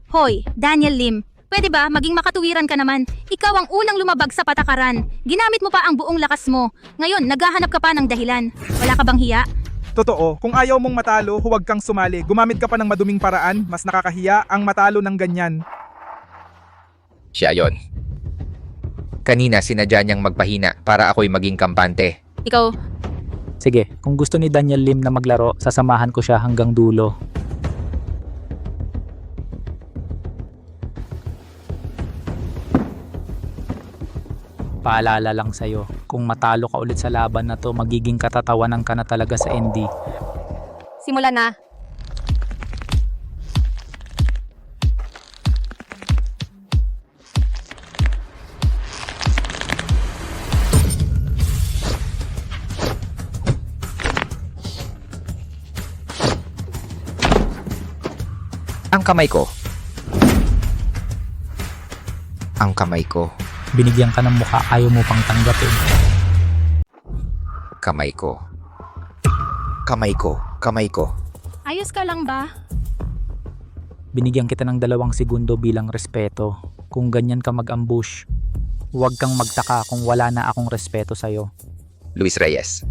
Speaker 6: Hoy, Daniel Lim. Pwede ba maging makatuwiran ka naman? Ikaw ang unang lumabag sa patakaran. Ginamit mo pa ang buong lakas mo. Ngayon, naghahanap ka pa ng dahilan. Wala ka bang hiya?
Speaker 21: Totoo, kung ayaw mong matalo, huwag kang sumali. Gumamit ka pa ng maduming paraan, mas nakakahiya ang matalo ng ganyan.
Speaker 20: Siya yon. Kanina sinadya niyang magpahina para ako'y maging kampante.
Speaker 4: Ikaw?
Speaker 3: Sige, kung gusto ni Daniel Lim na maglaro, sasamahan ko siya hanggang dulo. Paalala lang sa'yo, kung matalo ka ulit sa laban na to, magiging katatawanan ka na talaga sa ND.
Speaker 7: Simulan na.
Speaker 20: Ang kamay ko. Ang kamay ko.
Speaker 3: Binigyan ka ng mukha, ayaw mo pang tanggapin.
Speaker 20: Kamay ko. Kamay ko. Kamay ko.
Speaker 6: Ayos ka lang ba?
Speaker 3: Binigyan kita ng 2 segundo bilang respeto. Kung ganyan ka mag-ambush, huwag kang magtaka kung wala na akong respeto sa'yo.
Speaker 20: Luis Reyes.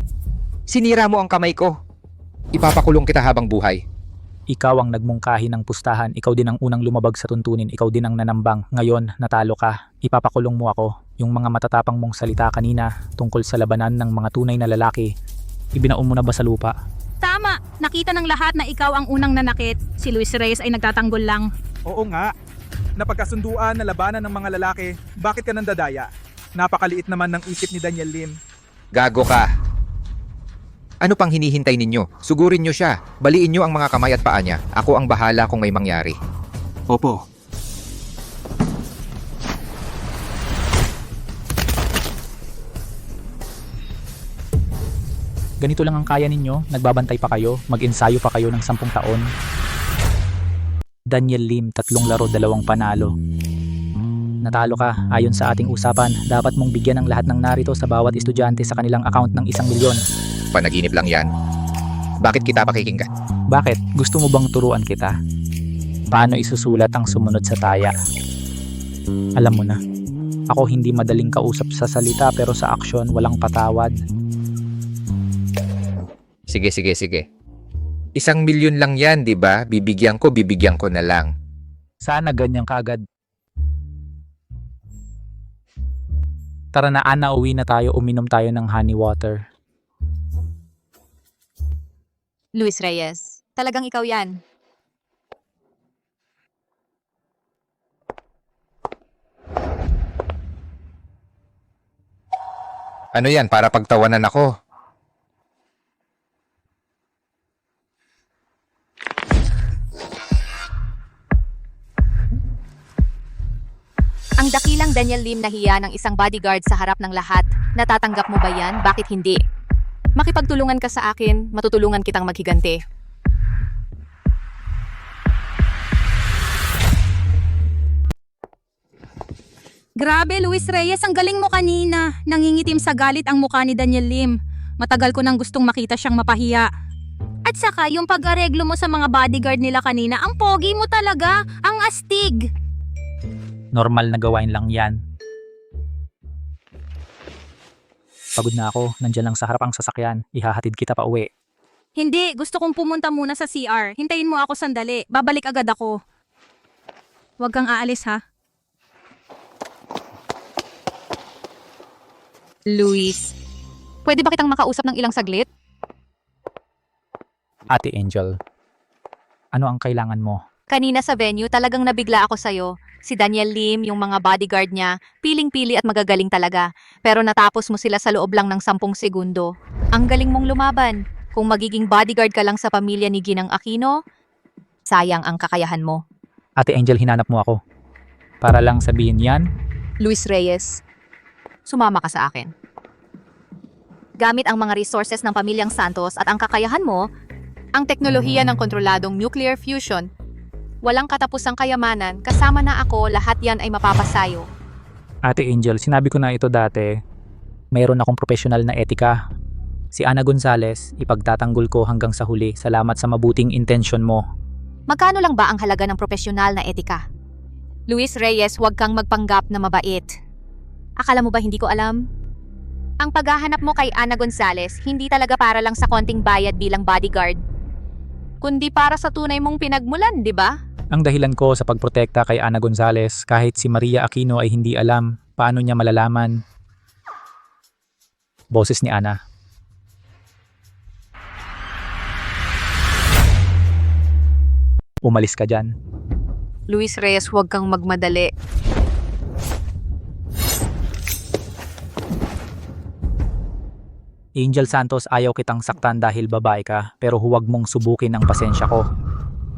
Speaker 20: Sinira mo ang kamay ko. Ipapakulong kita habang buhay.
Speaker 3: Ikaw ang nagmungkahi ng pustahan, ikaw din ang unang lumabag sa tuntunin, ikaw din ang nanambang. Ngayon, natalo ka. Ipapakulong mo ako. Yung mga matatapang mong salita kanina tungkol sa labanan ng mga tunay na lalaki, ibinaon mo na ba sa lupa?
Speaker 6: Tama! Nakita ng lahat na ikaw ang unang nanakit. Si Luis Reyes ay nagtatanggol lang.
Speaker 21: Oo nga. Napagkasunduan na labanan ng mga lalaki, bakit ka nandadaya? Napakaliit naman ng isip ni Daniel Lim.
Speaker 20: Gago ka. Ano pang hinihintay ninyo? Sugurin nyo siya. Baliin nyo ang mga kamay at paa niya. Ako ang bahala kung may mangyari.
Speaker 13: Opo.
Speaker 3: Ganito lang ang kaya ninyo, nagbabantay pa kayo, mag-ensayo pa kayo ng 10 taon. Daniel Lim, 3 laro, 2 panalo. Natalo ka, ayon sa ating usapan, dapat mong bigyan ng lahat ng narito sa bawat estudyante sa kanilang account ng 1 milyon.
Speaker 20: Panaginip lang yan. Bakit kita pakikinggan?
Speaker 3: Bakit? Gusto mo bang turuan kita? Paano isusulat ang sumunod sa taya? Alam mo na, ako hindi madaling kausap sa salita pero sa aksyon walang patawad.
Speaker 20: Sige. 1 milyon lang yan, di ba? Bibigyan ko na lang.
Speaker 3: Sana ganyan kaagad. Tara na Ana, uwi na tayo, uminom tayo ng honey water.
Speaker 7: Luis Reyes, talagang ikaw yan.
Speaker 20: Ano yan? Para pagtawanan ako.
Speaker 7: Ang dakilang Daniel Lim nahiya ng isang bodyguard sa harap ng lahat. Natatanggap mo ba yan? Bakit hindi? Makipagtulungan ka sa akin, matutulungan kitang maghiganti.
Speaker 6: Grabe, Luis Reyes, ang galing mo kanina. Nangingitim sa galit ang mukha ni Daniel Lim. Matagal ko nang gustong makita siyang mapahiya. At saka, yung pag-areglo mo sa mga bodyguard nila kanina, ang pogi mo talaga, ang astig.
Speaker 3: Normal na gawain lang yan. Pagod na ako, nandyan lang sa harap ang sasakyan, ihahatid kita pa uwi.
Speaker 6: Hindi, gusto kong pumunta muna sa CR. Hintayin mo ako sandali, babalik agad ako. Huwag kang aalis ha.
Speaker 7: Luis, pwede ba kitang makausap ng ilang saglit?
Speaker 3: Ate Angel, ano ang kailangan mo?
Speaker 7: Kanina sa venue, talagang nabigla ako sa'yo. Si Daniel Lim, yung mga bodyguard niya, piling-pili at magagaling talaga. Pero natapos mo sila sa loob lang ng 10 segundo. Ang galing mong lumaban. Kung magiging bodyguard ka lang sa pamilya ni Ginang Aquino, sayang ang kakayahan mo.
Speaker 3: Ate Angel, hinanap mo ako. Para lang sabihin yan?
Speaker 7: Luis Reyes, sumama ka sa akin. Gamit ang mga resources ng pamilyang Santos at ang kakayahan mo, ang teknolohiya ng kontroladong nuclear fusion, walang katapusang kayamanan, kasama na ako, lahat yan ay mapapasayo.
Speaker 3: Ate Angel, sinabi ko na ito dati. Mayroon akong profesional na etika. Si Ana Gonzalez, ipagtatanggol ko hanggang sa huli. Salamat sa mabuting intensyon mo.
Speaker 7: Magkano lang ba ang halaga ng profesional na etika? Luis Reyes, huwag kang magpanggap na mabait. Akala mo ba hindi ko alam? Ang paghahanap mo kay Ana Gonzalez, hindi talaga para lang sa konting bayad bilang bodyguard, kundi para sa tunay mong pinagmulan, di ba?
Speaker 3: Ang dahilan ko sa pagprotekta kay Ana Gonzalez, kahit si Maria Aquino ay hindi alam, paano niya malalaman? Boses ni Ana. Umalis ka dyan.
Speaker 7: Luis Reyes, huwag kang magmadali.
Speaker 3: Angel Santos, ayaw kitang saktan dahil babae ka, pero huwag mong subukin ang pasensya ko.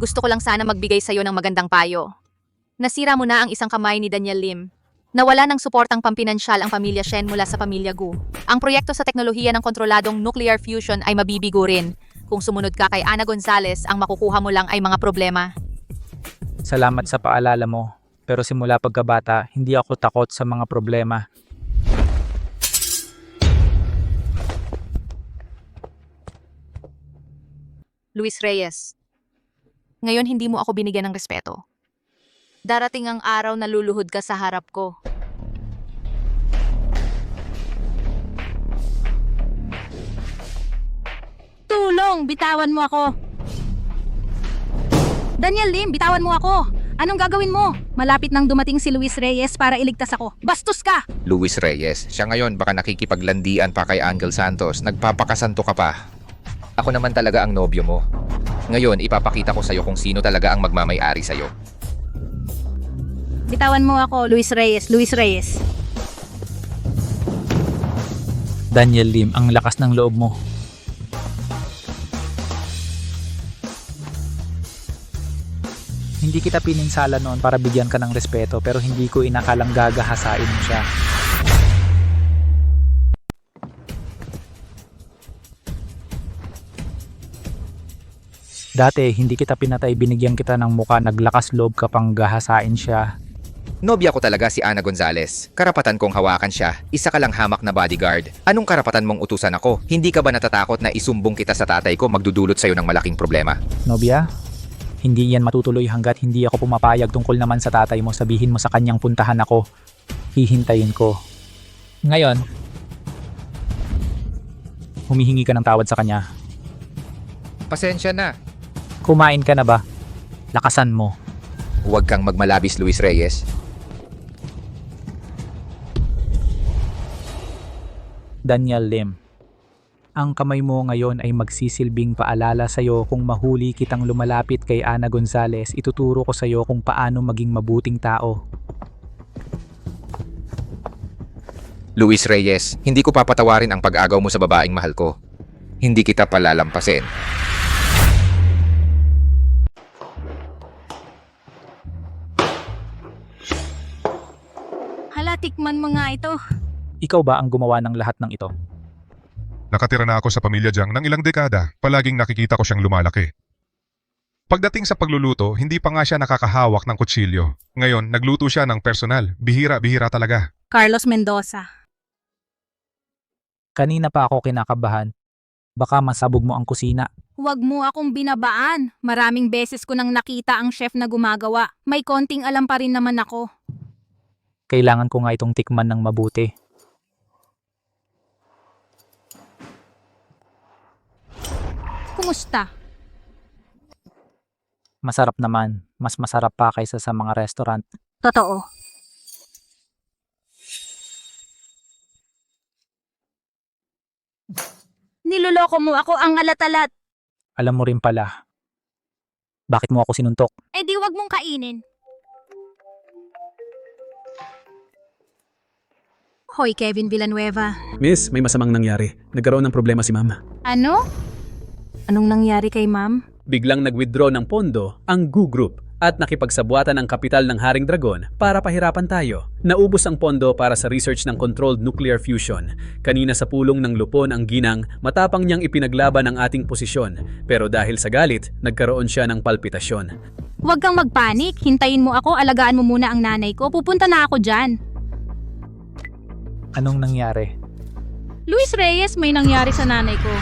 Speaker 7: Gusto ko lang sana magbigay sa'yo ng magandang payo. Nasira mo na ang isang kamay ni Daniel Lim. Nawala ng suportang pampinansyal ang pamilya Shen mula sa pamilya Gu. Ang proyekto sa teknolohiya ng kontroladong nuclear fusion ay mabibigo rin. Kung sumunod ka kay Ana Gonzalez, ang makukuha mo lang ay mga problema.
Speaker 3: Salamat sa paalala mo, pero simula pagkabata, hindi ako takot sa mga problema.
Speaker 7: Luis Reyes. Ngayon hindi mo ako binigyan ng respeto. Darating ang araw na luluhod ka sa harap ko.
Speaker 6: Tulong! Bitawan mo ako! Daniel Lim, bitawan mo ako! Anong gagawin mo? Malapit nang dumating si Luis Reyes para iligtas ako. Bastos ka!
Speaker 20: Luis Reyes, siya ngayon baka nakikipaglandian pa kay Angel Santos, nagpapakasanto ka pa. Ako naman talaga ang nobyo mo. Ngayon, ipapakita ko sa'yo kung sino talaga ang magmamay-ari sa'yo.
Speaker 6: Bitawan mo ako, Luis Reyes, Luis Reyes.
Speaker 3: Daniel Lim, ang lakas ng loob mo. Hindi kita pininsala noon para bigyan ka ng respeto, pero hindi ko inakalang gagahasain mo siya. Dati, hindi kita pinatay, binigyan kita ng muka, naglakas loob ka pang gahasain siya.
Speaker 20: Nobya ko talaga si Ana Gonzalez. Karapatan kong hawakan siya. Isa ka lang hamak na bodyguard. Anong karapatan mong utusan ako? Hindi ka ba natatakot na isumbong kita sa tatay ko, magdudulot sa'yo ng malaking problema?
Speaker 3: Nobya, hindi yan matutuloy hanggat hindi ako pumapayag tungkol naman sa tatay mo. Sabihin mo sa kanyang puntahan ako. Hihintayin ko. Ngayon, humihingi ka ng tawad sa kanya.
Speaker 20: Pasensya na.
Speaker 3: Kumain ka na ba? Lakasan mo.
Speaker 20: Huwag kang magmalabis, Luis Reyes.
Speaker 3: Daniel Lim, ang kamay mo ngayon ay magsisilbing paalala sa'yo kung mahuli kitang lumalapit kay Ana Gonzalez, ituturo ko sa'yo kung paano maging mabuting tao.
Speaker 20: Luis Reyes, hindi ko papatawarin ang pag-agaw mo sa babaeng mahal ko. Hindi kita palalampasin.
Speaker 6: Hala, tikman mo nga ito.
Speaker 3: Ikaw ba ang gumawa ng lahat ng ito?
Speaker 17: Nakatira na ako sa pamilya Jiang ng ilang dekada, palaging nakikita ko siyang lumalaki. Pagdating sa pagluluto, hindi pa nga siya nakakahawak ng kutsilyo. Ngayon, nagluto siya ng personal. Bihira-bihira talaga.
Speaker 6: Carlos Mendoza.
Speaker 3: Kanina pa ako kinakabahan. Baka masabog mo ang kusina.
Speaker 6: Huwag mo akong binabaan. Maraming beses ko nang nakita ang chef na gumagawa. May konting alam pa rin naman ako.
Speaker 3: Kailangan ko nga itong tikman ng mabuti.
Speaker 6: Kumusta?
Speaker 3: Masarap naman. Mas masarap pa kaysa sa mga restaurant.
Speaker 6: Totoo. Niloloko mo ako, ang alat-alat.
Speaker 3: Alam mo rin pala. Bakit mo ako sinuntok?
Speaker 6: Eh di wag mong kainin. Hoy, Kevin Villanueva.
Speaker 9: Miss, may masamang nangyari. Nagkaroon ng problema si Mama.
Speaker 6: Ano? Anong nangyari kay ma'am?
Speaker 9: Biglang nag-withdraw ng pondo ang Gu Group at nakipagsabuatan ng kapital ng Haring Dragon para pahirapan tayo. Naubos ang pondo para sa research ng controlled nuclear fusion. Kanina sa pulong ng Lupon ang ginang, matapang niyang ipinaglaban ang ating posisyon. Pero dahil sa galit, nagkaroon siya ng palpitasyon.
Speaker 6: Huwag kang magpanik. Hintayin mo ako, alagaan mo muna ang nanay ko. Pupunta na ako dyan.
Speaker 3: Anong nangyari?
Speaker 6: Luis Reyes, may nangyari sa nanay ko.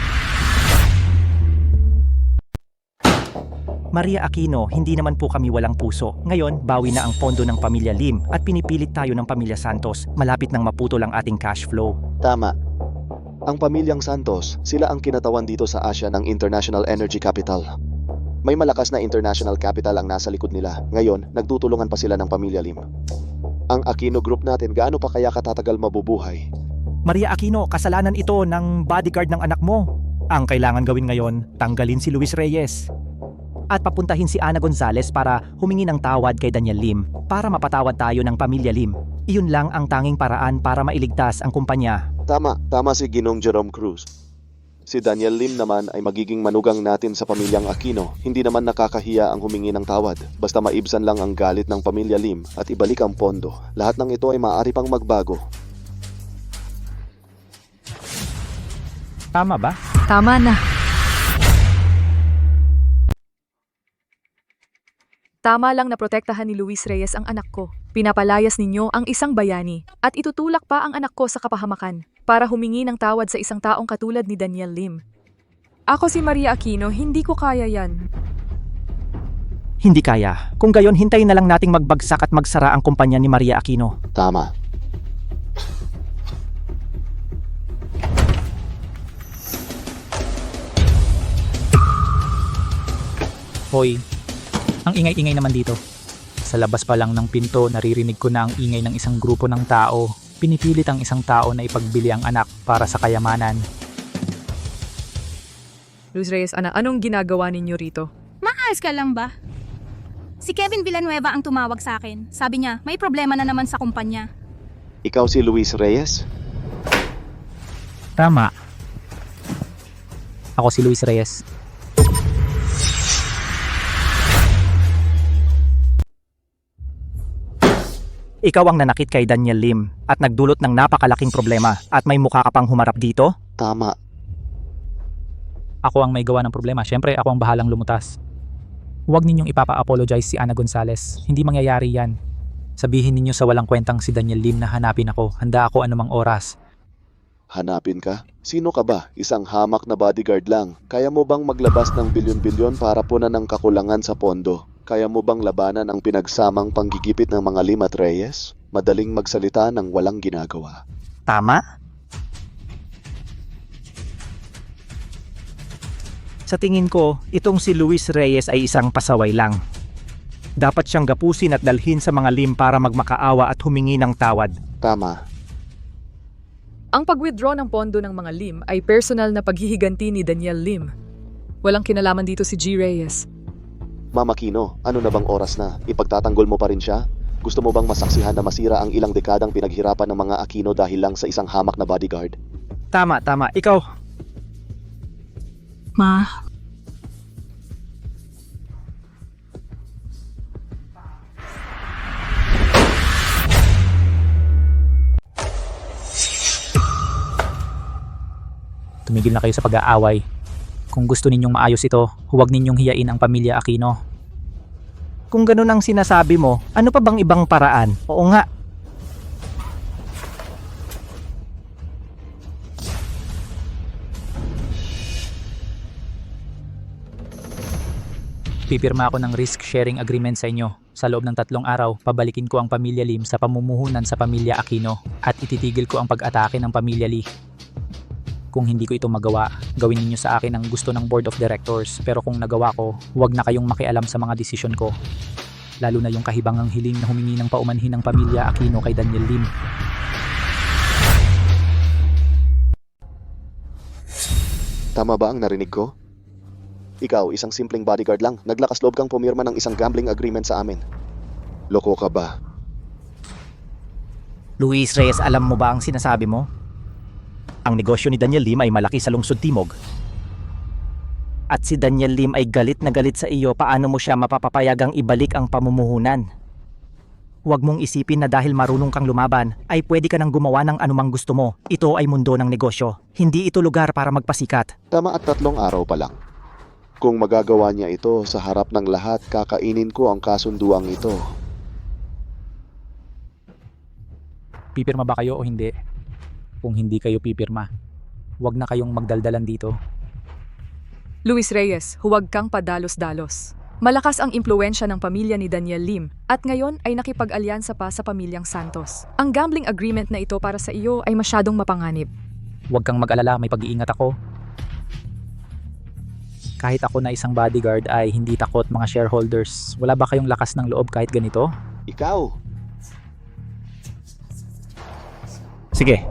Speaker 1: Maria Aquino, hindi naman po kami walang puso. Ngayon, bawi na ang pondo ng pamilya Lim at pinipilit tayo ng pamilya Santos. Malapit nang maputol ang ating cash flow.
Speaker 5: Tama. Ang pamilyang Santos, sila ang kinatawan dito sa Asia ng International Energy Capital. May malakas na international capital ang nasa likod nila. Ngayon, nagtutulungan pa sila ng pamilya Lim. Ang Aquino Group natin, gaano pa kaya katatagal mabubuhay?
Speaker 1: Maria Aquino, kasalanan ito ng bodyguard ng anak mo. Ang kailangan gawin ngayon, tanggalin si Luis Reyes. At papuntahin si Ana Gonzalez para humingi ng tawad kay Daniel Lim para mapatawad tayo ng pamilya Lim. Iyon lang ang tanging paraan para mailigtas ang kumpanya.
Speaker 5: Tama si Ginong Jerome Cruz. Si Daniel Lim naman ay magiging manugang natin sa pamilyang Aquino. Hindi naman nakakahiya ang humingi ng tawad. Basta maibsan lang ang galit ng pamilya Lim at ibalik ang pondo. Lahat ng ito ay maaari pang magbago.
Speaker 3: Tama ba?
Speaker 2: Tama na. Tama lang na protektahan ni Luis Reyes ang anak ko. Pinapalayas ninyo ang isang bayani at itutulak pa ang anak ko sa kapahamakan para humingi ng tawad sa isang taong katulad ni Daniel Lim. Ako si Maria Aquino, hindi ko kaya yan.
Speaker 1: Hindi kaya. Kung gayon, hintayin na lang nating magbagsak at magsara ang kumpanya ni Maria Aquino.
Speaker 5: Tama.
Speaker 3: Hoy, ang ingay-ingay naman dito. Sa labas pa lang ng pinto, naririnig ko na ang ingay ng isang grupo ng tao. Pinipilit ang isang tao na ipagbili ang anak para sa kayamanan.
Speaker 2: Luis Reyes, anong ginagawa ninyo rito?
Speaker 6: Maayos ka lang ba? Si Kevin Villanueva ang tumawag sa akin. Sabi niya, may problema na naman sa kumpanya.
Speaker 5: Ikaw si Luis Reyes?
Speaker 3: Tama. Ako si Luis Reyes.
Speaker 1: Ikaw ang nanakit kay Daniel Lim at nagdulot ng napakalaking problema at may mukha ka pang humarap dito?
Speaker 5: Tama.
Speaker 3: Ako ang may gawa ng problema. Siyempre, ako ang bahalang lumutas. Huwag ninyong ipapa-apologize si Ana Gonzales. Hindi mangyayari yan. Sabihin ninyo sa walang kwentang si Daniel Lim na hanapin ako. Handa ako anumang oras.
Speaker 5: Hanapin ka? Sino ka ba? Isang hamak na bodyguard lang. Kaya mo bang maglabas ng bilyon-bilyon para punan ng kakulangan sa pondo? Kaya mo bang labanan ang pinagsamang panggigipit ng mga Lim at Reyes? Madaling magsalita ng walang ginagawa.
Speaker 1: Tama? Sa tingin ko, itong si Luis Reyes ay isang pasaway lang. Dapat siyang gapusin at dalhin sa mga Lim para magmakaawa at humingi ng tawad.
Speaker 5: Tama.
Speaker 2: Ang pag-withdraw ng pondo ng mga Lim ay personal na paghihiganti ni Daniel Lim. Walang kinalaman dito si G. Reyes.
Speaker 5: Mama Aquino, ano na bang oras na? Ipagtatanggol mo pa rin siya? Gusto mo bang masaksihan na masira ang ilang dekadang pinaghirapan ng mga Aquino dahil lang sa isang hamak na bodyguard?
Speaker 1: Tama. Ikaw.
Speaker 6: Ma.
Speaker 3: Tumigil na kayo sa pag-aaway. Kung gusto ninyong maayos ito, huwag ninyong hiyain ang pamilya Aquino.
Speaker 1: Kung ganun ang sinasabi mo, ano pa bang ibang paraan? Oo nga.
Speaker 3: Pipirma ako ng risk sharing agreement sa inyo. Sa loob ng 3 araw, pabalikin ko ang pamilya Lim sa pamumuhunan sa pamilya Aquino at ititigil ko ang pag-atake ng pamilya Lee. Kung hindi ko ito magawa, gawin ninyo sa akin ang gusto ng board of directors. Pero kung nagawa ko, huwag na kayong makialam sa mga desisyon ko. Lalo na yung kahibangang hiling na humingi ng paumanhin ng pamilya Aquino kay Daniel Lim.
Speaker 5: Tama ba ang narinig ko? Ikaw, isang simpleng bodyguard lang. Naglakas loob kang pumirma ng isang gambling agreement sa amin. Loko ka ba?
Speaker 1: Luis Reyes, alam mo ba ang sinasabi mo? Ang negosyo ni Daniel Lim ay malaki sa lungsod Timog. At si Daniel Lim ay galit na galit sa iyo, paano mo siya mapapapayagang ibalik ang pamumuhunan? Huwag mong isipin na dahil marunong kang lumaban, ay pwede ka nang gumawa ng anumang gusto mo. Ito ay mundo ng negosyo. Hindi ito lugar para magpasikat.
Speaker 5: Tama at 3 araw pa lang. Kung magagawa niya ito sa harap ng lahat, kakainin ko ang kasunduang ito.
Speaker 3: Pipirma ba kayo o hindi? Kung hindi kayo pipirma, huwag na kayong magdaldalan dito.
Speaker 2: Luis Reyes, huwag kang padalos-dalos. Malakas ang impluensya ng pamilya ni Daniel Lim at ngayon ay nakipag-alyansa pa sa pamilyang Santos. Ang gambling agreement na ito para sa iyo ay masyadong mapanganib.
Speaker 3: Huwag kang mag-alala, may pag-iingat ako. Kahit ako na isang bodyguard ay hindi takot mga shareholders. Wala ba kayong lakas ng loob kahit ganito?
Speaker 5: Ikaw!
Speaker 1: Sige.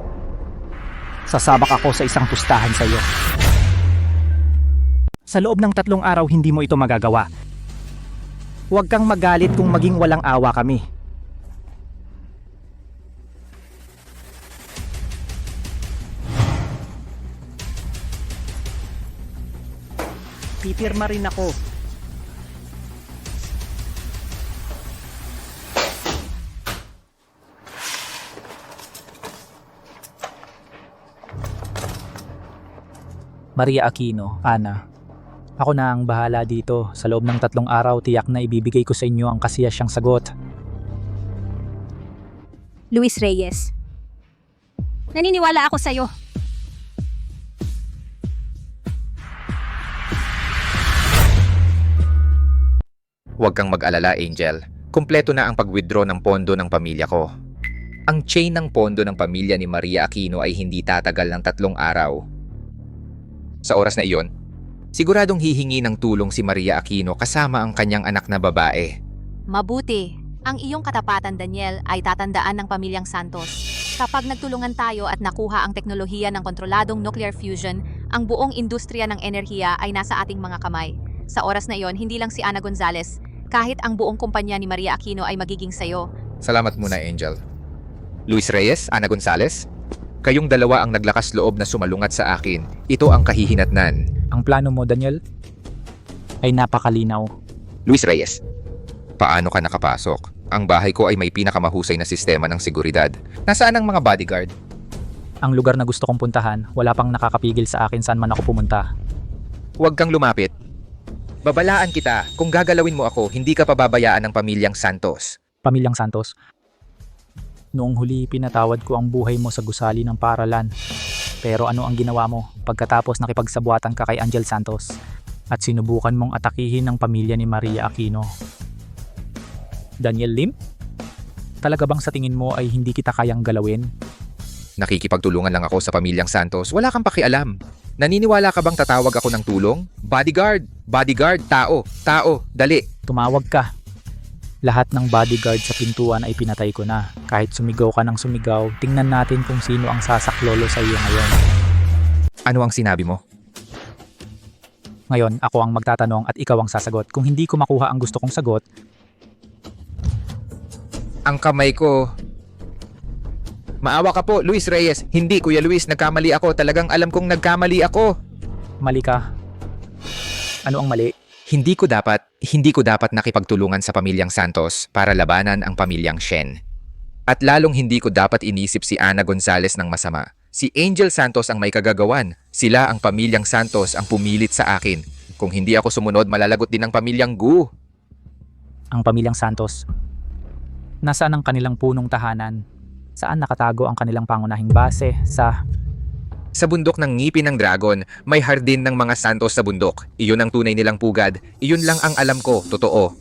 Speaker 1: Sasabak ako sa isang pustahan sa iyo. Sa loob ng 3 araw hindi mo ito magagawa. Huwag kang magalit kung maging walang awa kami.
Speaker 12: pipirma rin ako.
Speaker 3: Maria Aquino, Ana. Ako na ang bahala dito. Sa loob ng 3 araw, tiyak na ibibigay ko sa inyo ang kasiyasyang sagot.
Speaker 6: Luis Reyes. Naniniwala ako sa'yo.
Speaker 20: Huwag kang mag-alala, Angel. Kumpleto na ang pag-withdraw ng pondo ng pamilya ko. Ang chain ng pondo ng pamilya ni Maria Aquino ay hindi tatagal ng 3 araw. Sa oras na iyon, siguradong hihingi ng tulong si Maria Aquino kasama ang kanyang anak na babae.
Speaker 7: Mabuti. Ang iyong katapatan, Daniel, ay tatandaan ng pamilyang Santos. Kapag nagtulungan tayo at nakuha ang teknolohiya ng kontroladong nuclear fusion, ang buong industriya ng enerhiya ay nasa ating mga kamay. Sa oras na iyon, hindi lang si Ana Gonzales, kahit ang buong kumpanya ni Maria Aquino ay magiging sayo.
Speaker 20: Salamat muna, Angel. Luis Reyes, Ana Gonzales, kayong dalawa ang naglakas loob na sumalungat sa akin. Ito ang kahihinatnan.
Speaker 3: Ang plano mo, Daniel, ay napakalinaw.
Speaker 20: Luis Reyes, paano ka nakapasok? Ang bahay ko ay may pinakamahusay na sistema ng seguridad. Nasaan ang mga bodyguard?
Speaker 3: Ang lugar na gusto kong puntahan, wala pang nakakapigil sa akin saan man ako pumunta.
Speaker 20: Huwag kang lumapit. Babalaan kita. Kung gagalawin mo ako, hindi ka pababayaan ng pamilyang Santos.
Speaker 3: Pamilyang Santos, noong huli pinatawad ko ang buhay mo sa gusali ng paaralan. Pero ano ang ginawa mo pagkatapos nakipagsabuatan ka kay Angel Santos at sinubukan mong atakihin ang pamilya ni Maria Aquino? Daniel Lim? Talaga bang sa tingin mo ay hindi kita kayang galawin?
Speaker 20: Nakikipagtulungan lang ako sa pamilyang Santos. Wala kang pakialam. Naniniwala ka bang tatawag ako ng tulong? Bodyguard! Bodyguard! Tao! Tao! Dali!
Speaker 3: Tumawag ka. Lahat ng bodyguard sa pintuan ay pinatay ko na. Kahit sumigaw ka ng sumigaw, tingnan natin kung sino ang sasaklolo sa iyo ngayon.
Speaker 20: Ano ang sinabi mo?
Speaker 3: Ngayon, ako ang magtatanong at ikaw ang sasagot. Kung hindi ko makuha ang gusto kong sagot,
Speaker 20: Ang kamay ko. Maawa ka po, Luis Reyes. Hindi, Kuya Luis, nagkamali ako. Talagang alam kong nagkamali ako.
Speaker 3: mali ka. Ano ang mali?
Speaker 20: Hindi ko dapat nakipagtulungan sa pamilyang Santos para labanan ang pamilyang Shen. At lalong hindi ko dapat inisip si Ana Gonzales ng masama. Si Angel Santos ang may kagagawan. Sila ang pamilyang Santos ang pumilit sa akin. Kung hindi ako sumunod, malalagot din ang pamilyang Gu.
Speaker 3: Ang pamilyang Santos. Nasaan ang kanilang punong tahanan? Saan nakatago ang kanilang pangunahing base?
Speaker 20: Sa bundok ng ngipin ng dragon, may hardin ng mga Santos sa bundok. Iyon ang tunay nilang pugad. Iyon lang ang alam ko, totoo.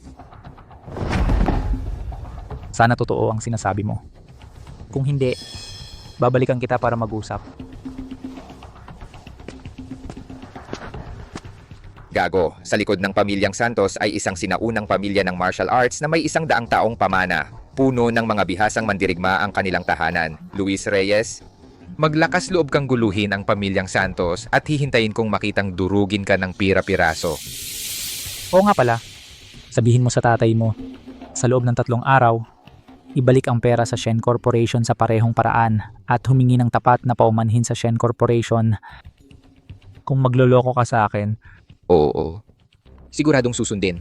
Speaker 3: Sana totoo ang sinasabi mo. Kung hindi, babalikan kita para mag-usap.
Speaker 20: Gago, sa likod ng pamilyang Santos ay isang sinaunang pamilya ng martial arts na may 100 taong pamana. Puno ng mga bihasang mandirigma ang kanilang tahanan. Luis Reyes, maglakas loob kang guluhin ang pamilyang Santos at hihintayin kong makitang durugin ka ng pira-piraso.
Speaker 3: Oo nga pala, sabihin mo sa tatay mo, sa loob ng 3 araw, ibalik ang pera sa Shen Corporation sa parehong paraan at humingi ng tapat na paumanhin sa Shen Corporation. Kung magloloko ka sa akin,
Speaker 20: Oo, siguradong susundin.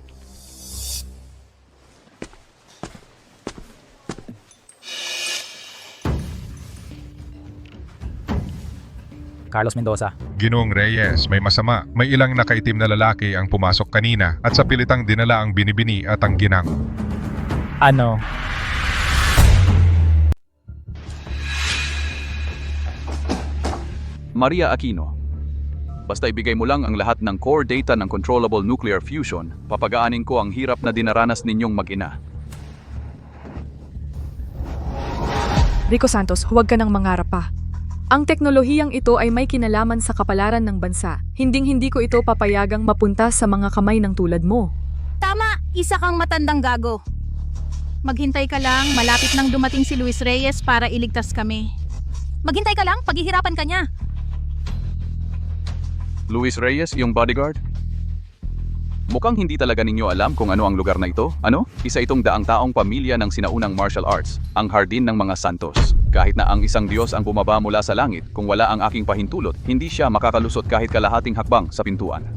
Speaker 3: Carlos Mendoza.
Speaker 17: Ginoong Reyes, may masama. May ilang nakaitim na lalaki ang pumasok kanina at sa pilitang dinala ang binibini at ang ginang.
Speaker 3: Ano?
Speaker 15: Maria Aquino. Basta ibigay mo lang ang lahat ng core data ng controllable nuclear fusion, papagaanin ko ang hirap na dinaranas ninyong mag-ina.
Speaker 2: Rico Santos, huwag ka nang mangarap pa. Ang teknolohiyang ito ay may kinalaman sa kapalaran ng bansa. Hinding-hindi ko ito papayagang mapunta sa mga kamay ng tulad mo.
Speaker 6: Tama, isa kang matandang gago. Maghintay ka lang, malapit nang dumating si Luis Reyes para iligtas kami. Maghintay ka lang, paghihirapan ka niya.
Speaker 15: Luis Reyes, yung bodyguard? Mukhang hindi talaga ninyo alam kung ano ang lugar na ito. Ano? Isa itong daang taong pamilya ng sinaunang martial arts, ang hardin ng mga Santos. Kahit na ang isang Diyos ang bumaba mula sa langit, kung wala ang aking pahintulot, hindi siya makakalusot kahit kalahating hakbang sa pintuan.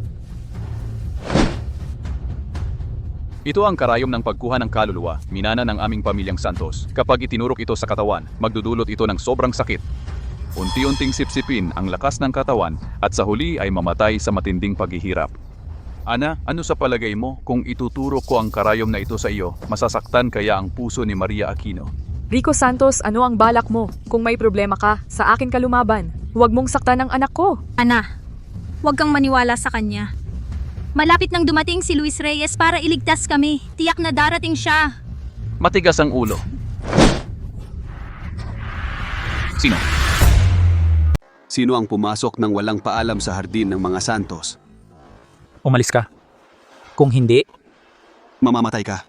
Speaker 15: Ito ang karayom ng pagkuha ng kaluluwa, minana ng aming pamilyang Santos. Kapag itinurok ito sa katawan, magdudulot ito ng sobrang sakit. Unti-unting sipsipin ang lakas ng katawan at sa huli ay mamatay sa matinding paghihirap. Ana, ano sa palagay mo kung ituturok ko ang karayom na ito sa iyo, masasaktan kaya ang puso ni Maria Aquino?
Speaker 2: Rico Santos, ano ang balak mo? Kung may problema ka, sa akin ka lumaban. Huwag mong saktan ang anak ko.
Speaker 6: Ana, huwag kang maniwala sa kanya. Malapit nang dumating si Luis Reyes para iligtas kami. Tiyak na darating siya.
Speaker 15: Matigas ang ulo. Sino?
Speaker 8: Sino ang pumasok ng walang paalam sa hardin ng mga Santos?
Speaker 3: Umalis ka. Kung hindi,
Speaker 8: Mamamatay ka.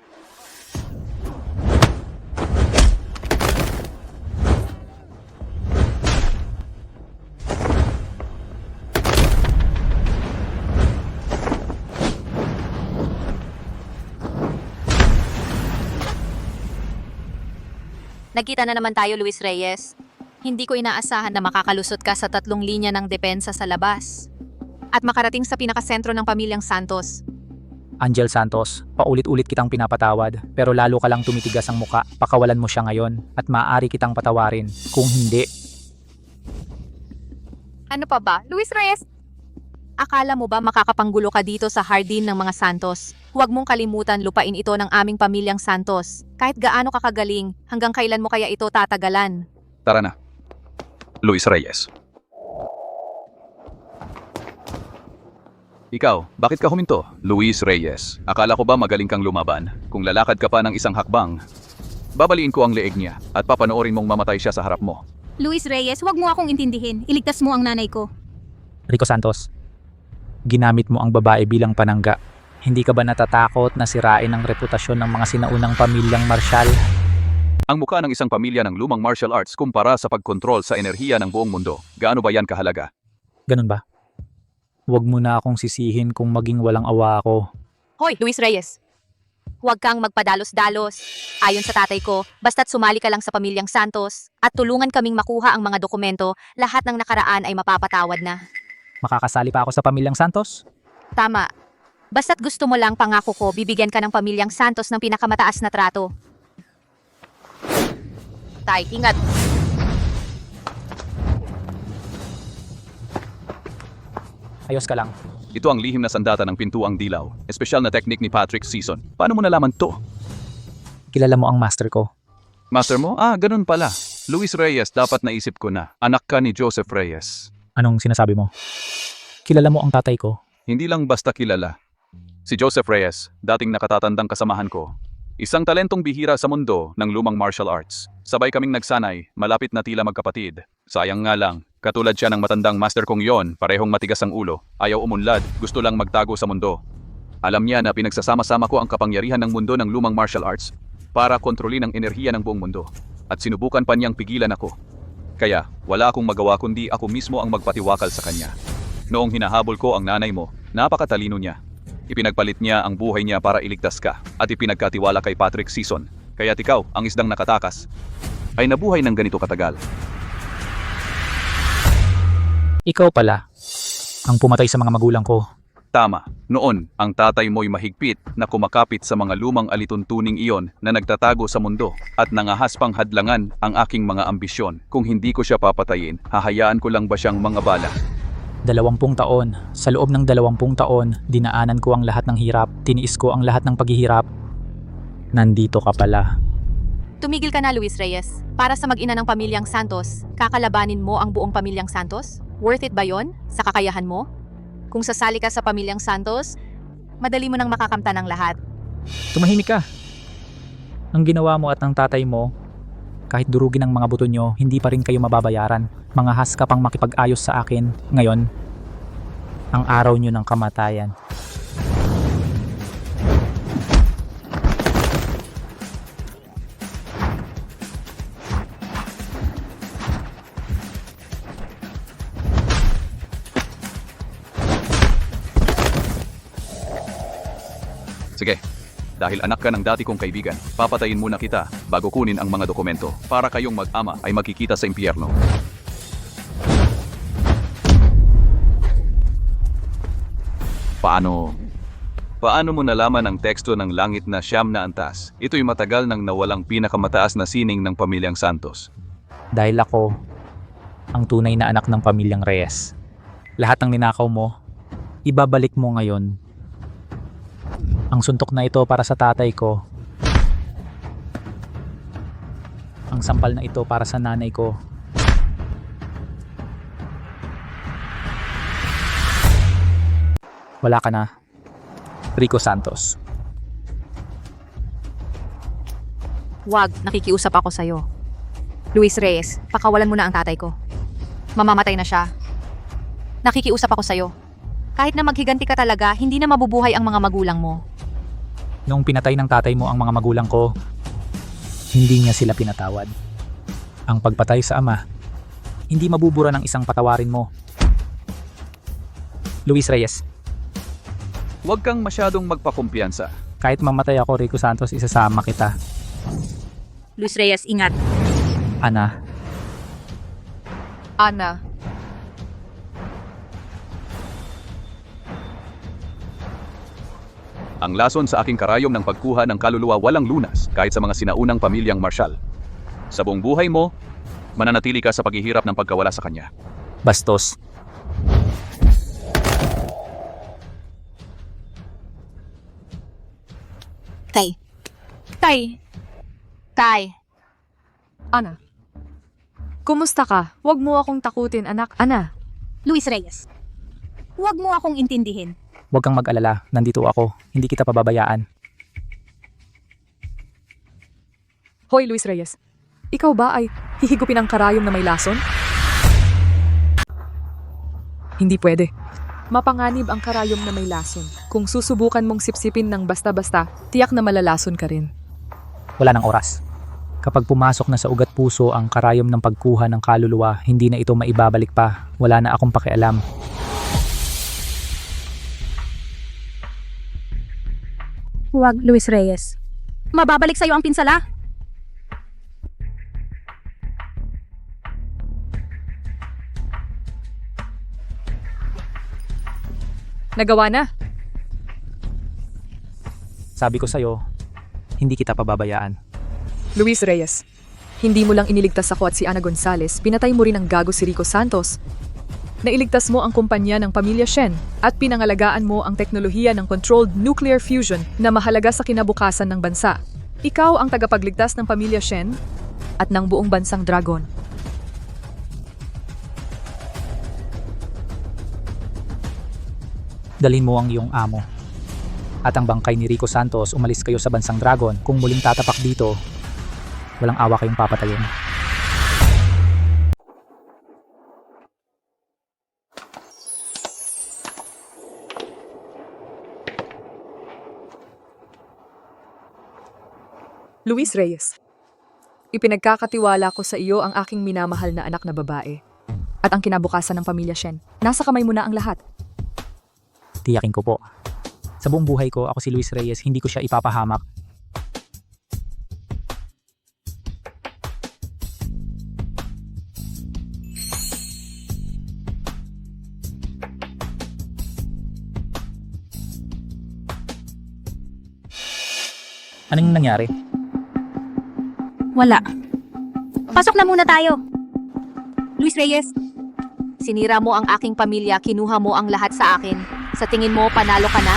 Speaker 7: Nagkita na naman tayo, Luis Reyes. Hindi ko inaasahan na makakalusot ka sa 3 linya ng depensa sa labas. At makarating sa pinakasentro ng pamilyang Santos.
Speaker 3: Angel Santos, paulit-ulit kitang pinapatawad, pero lalo ka lang tumitigas ang muka, pakawalan mo siya ngayon, at maaari kitang patawarin. Kung hindi,
Speaker 7: Ano pa ba, Luis Reyes? Akala mo ba makakapanggulo ka dito sa hardin ng mga Santos? Huwag mong kalimutan lupain ito ng aming pamilyang Santos. Kahit gaano kakagaling, hanggang kailan mo kaya ito tatagalan?
Speaker 15: Tara na. Luis Reyes. Ikaw, bakit ka huminto? Luis Reyes. Akala ko ba magaling kang lumaban? Kung lalakad ka pa ng isang hakbang, babaliin ko ang leeg niya at papanoorin mong mamatay siya sa harap mo.
Speaker 6: Luis Reyes, huwag mo akong intindihin. Iligtas mo ang nanay ko.
Speaker 3: Rico Santos, ginamit mo ang babae bilang panangga. Hindi ka ba natatakot na sirain ang reputasyon ng mga sinaunang pamilyang marsyal?
Speaker 15: Ang mukha ng isang pamilya ng lumang martial arts kumpara sa pagkontrol sa enerhiya ng buong mundo. Gaano ba yan kahalaga?
Speaker 3: Ganun ba? Huwag mo na akong sisihin kung maging walang awa ako.
Speaker 7: Hoy, Luis Reyes! Huwag kang magpadalos-dalos. Ayon sa tatay ko, basta't sumali ka lang sa pamilyang Santos at tulungan kaming makuha ang mga dokumento, lahat ng nakaraan ay mapapatawad na.
Speaker 3: Makakasali pa ako sa pamilyang Santos?
Speaker 7: Tama. Basta't gusto mo lang, pangako ko, bibigyan ka ng pamilyang Santos ng pinakamataas na trato. Tay, ingat.
Speaker 3: Ayos ka lang.
Speaker 15: Ito ang lihim na sandata ng pintuang dilaw. Espesyal na teknik ni Patrick Season. Paano mo nalaman to?
Speaker 3: Kilala mo ang master ko.
Speaker 15: Master mo? Ganun pala. Luis Reyes, dapat naisip ko na. Anak ka ni Joseph Reyes.
Speaker 3: Anong sinasabi mo? Kilala mo ang tatay ko.
Speaker 15: Hindi lang basta kilala. Si Joseph Reyes, dating nakatatandang kasamahan ko. Isang talentong bihira sa mundo ng lumang martial arts. Sabay kaming nagsanay, malapit na tila magkapatid. Sayang nga lang, katulad siya ng matandang master kong yon, parehong matigas ang ulo. Ayaw umunlad, gusto lang magtago sa mundo. Alam niya na pinagsasama-sama ko ang kapangyarihan ng mundo ng lumang martial arts para kontrolin ang enerhiya ng buong mundo. At sinubukan pa niyang pigilan ako. Kaya, wala akong magawa kundi ako mismo ang magpatiwakal sa kanya. Noong hinahabol ko ang nanay mo, napakatalino niya. Ipinagpalit niya ang buhay niya para iligtas ka at ipinagkatiwala kay Patrick Season. Kaya't ikaw, ang isdang nakatakas, ay nabuhay ng ganito katagal.
Speaker 3: Ikaw pala, ang pumatay sa mga magulang ko.
Speaker 15: Tama, noon, ang tatay mo'y mahigpit na kumakapit sa mga lumang alituntuning iyon na nagtatago sa mundo at nangahaspang hadlangan ang aking mga ambisyon. Kung hindi ko siya papatayin, hahayaan ko lang ba siyang mga bala?
Speaker 3: 20 taon. Sa loob ng 20 taon, dinaanan ko ang lahat ng hirap. Tiniis ko ang lahat ng paghihirap. Nandito ka pala.
Speaker 7: Tumigil ka na, Luis Reyes. Para sa mag-ina ng pamilyang Santos, kakalabanin mo ang buong pamilyang Santos? Worth it ba yon sa kakayahan mo? Kung sasali ka sa pamilyang Santos, madali mo nang makakamtan ang lahat.
Speaker 3: Tumahimik ka. Ang ginawa mo at ng tatay mo, kahit durugin ang mga buto nyo, hindi pa rin kayo mababayaran. Mga has ka pang makipag-ayos sa akin. Ngayon, ang araw nyo ng kamatayan.
Speaker 15: Sige, dahil anak ka ng dati kong kaibigan, papatayin muna kita bago kunin ang mga dokumento para kayong mag-ama ay magkikita sa impyerno. Paano Paano mo nalaman ang teksto ng langit na siyam na antas? Ito'y matagal nang nawalang pinakamataas na sining ng pamilyang Santos.
Speaker 3: Dahil ako ang tunay na anak ng pamilyang Reyes. Lahat ng ninakaw mo, ibabalik mo ngayon. Ang suntok na ito para sa tatay ko. Ang sampal na ito para sa nanay ko. Wala ka na, Rico Santos.
Speaker 7: Wag, nakikiusap ako sa'yo. Luis Reyes, pakawalan mo na ang tatay ko. Mamamatay na siya. Nakikiusap ako sa'yo. Kahit na maghiganti ka talaga, hindi na mabubuhay ang mga magulang mo.
Speaker 3: Noong pinatay ng tatay mo ang mga magulang ko, hindi niya sila pinatawad. Ang pagpatay sa ama, hindi mabubura ng isang patawarin mo. Luis Reyes,
Speaker 15: Huwag kang masyadong magpakumpiyansa.
Speaker 3: kahit mamatay ako, Rico Santos, isasama kita.
Speaker 6: Luis Reyes, ingat.
Speaker 3: Ana,
Speaker 2: Ana,
Speaker 15: Ang lason sa aking karayom ng pagkuha ng kaluluwa walang lunas kahit sa mga sinaunang pamilyang marsyal. Sa buong buhay mo, mananatili ka sa paghihirap ng pagkawala sa kanya.
Speaker 3: bastos.
Speaker 7: Tay. Tay. Tay.
Speaker 2: Ana. Kumusta ka? Huwag mo akong takutin, anak. Ana.
Speaker 6: Luis Reyes, huwag mo akong intindihin.
Speaker 3: Huwag kang mag-alala, nandito ako. Hindi kita pababayaan.
Speaker 2: Hoy, Luis Reyes. Ikaw ba ay hihigupin ang karayom na may lason? Hindi pwede. Mapanganib ang karayom na may lason. Kung susubukan mong sipsipin ng basta-basta, tiyak na malalason ka rin.
Speaker 3: Wala nang oras. Kapag pumasok na sa ugat puso ang karayom ng pagkuha ng kaluluwa, hindi na ito maibabalik pa. Wala na akong pakialam.
Speaker 6: Huwag, Luis Reyes. Mababalik sa'yo ang pinsala.
Speaker 2: Nagawa na.
Speaker 3: Sabi ko sa'yo, hindi kita pababayaan.
Speaker 2: Luis Reyes, hindi mo lang iniligtas ako at si Ana Gonzales, pinatay mo rin ang gago si Rico Santos. Nailigtas mo ang kumpanya ng pamilya Shen at pinangalagaan mo ang teknolohiya ng controlled nuclear fusion na mahalaga sa kinabukasan ng bansa. Ikaw ang tagapagligtas ng pamilya Shen at ng buong bansang Dragon.
Speaker 3: Dalhin mo ang iyong amo. At ang bangkay ni Rico Santos, umalis kayo sa bansang Dragon. Kung muling tatapak dito, walang awa kayong papatayin.
Speaker 2: Luis Reyes, ipinagkakatiwala ko sa iyo ang aking minamahal na anak na babae at ang kinabukasan ng pamilya Shen. Nasa kamay mo na ang lahat.
Speaker 3: Tiyakin ko po. Sa buong buhay ko, ako si Luis Reyes, hindi ko siya ipapahamak. Anong nangyari?
Speaker 6: Wala. Pasok na muna tayo. Luis Reyes,
Speaker 7: Sinira mo ang aking pamilya, kinuha mo ang lahat sa akin. Sa tingin mo, panalo ka na?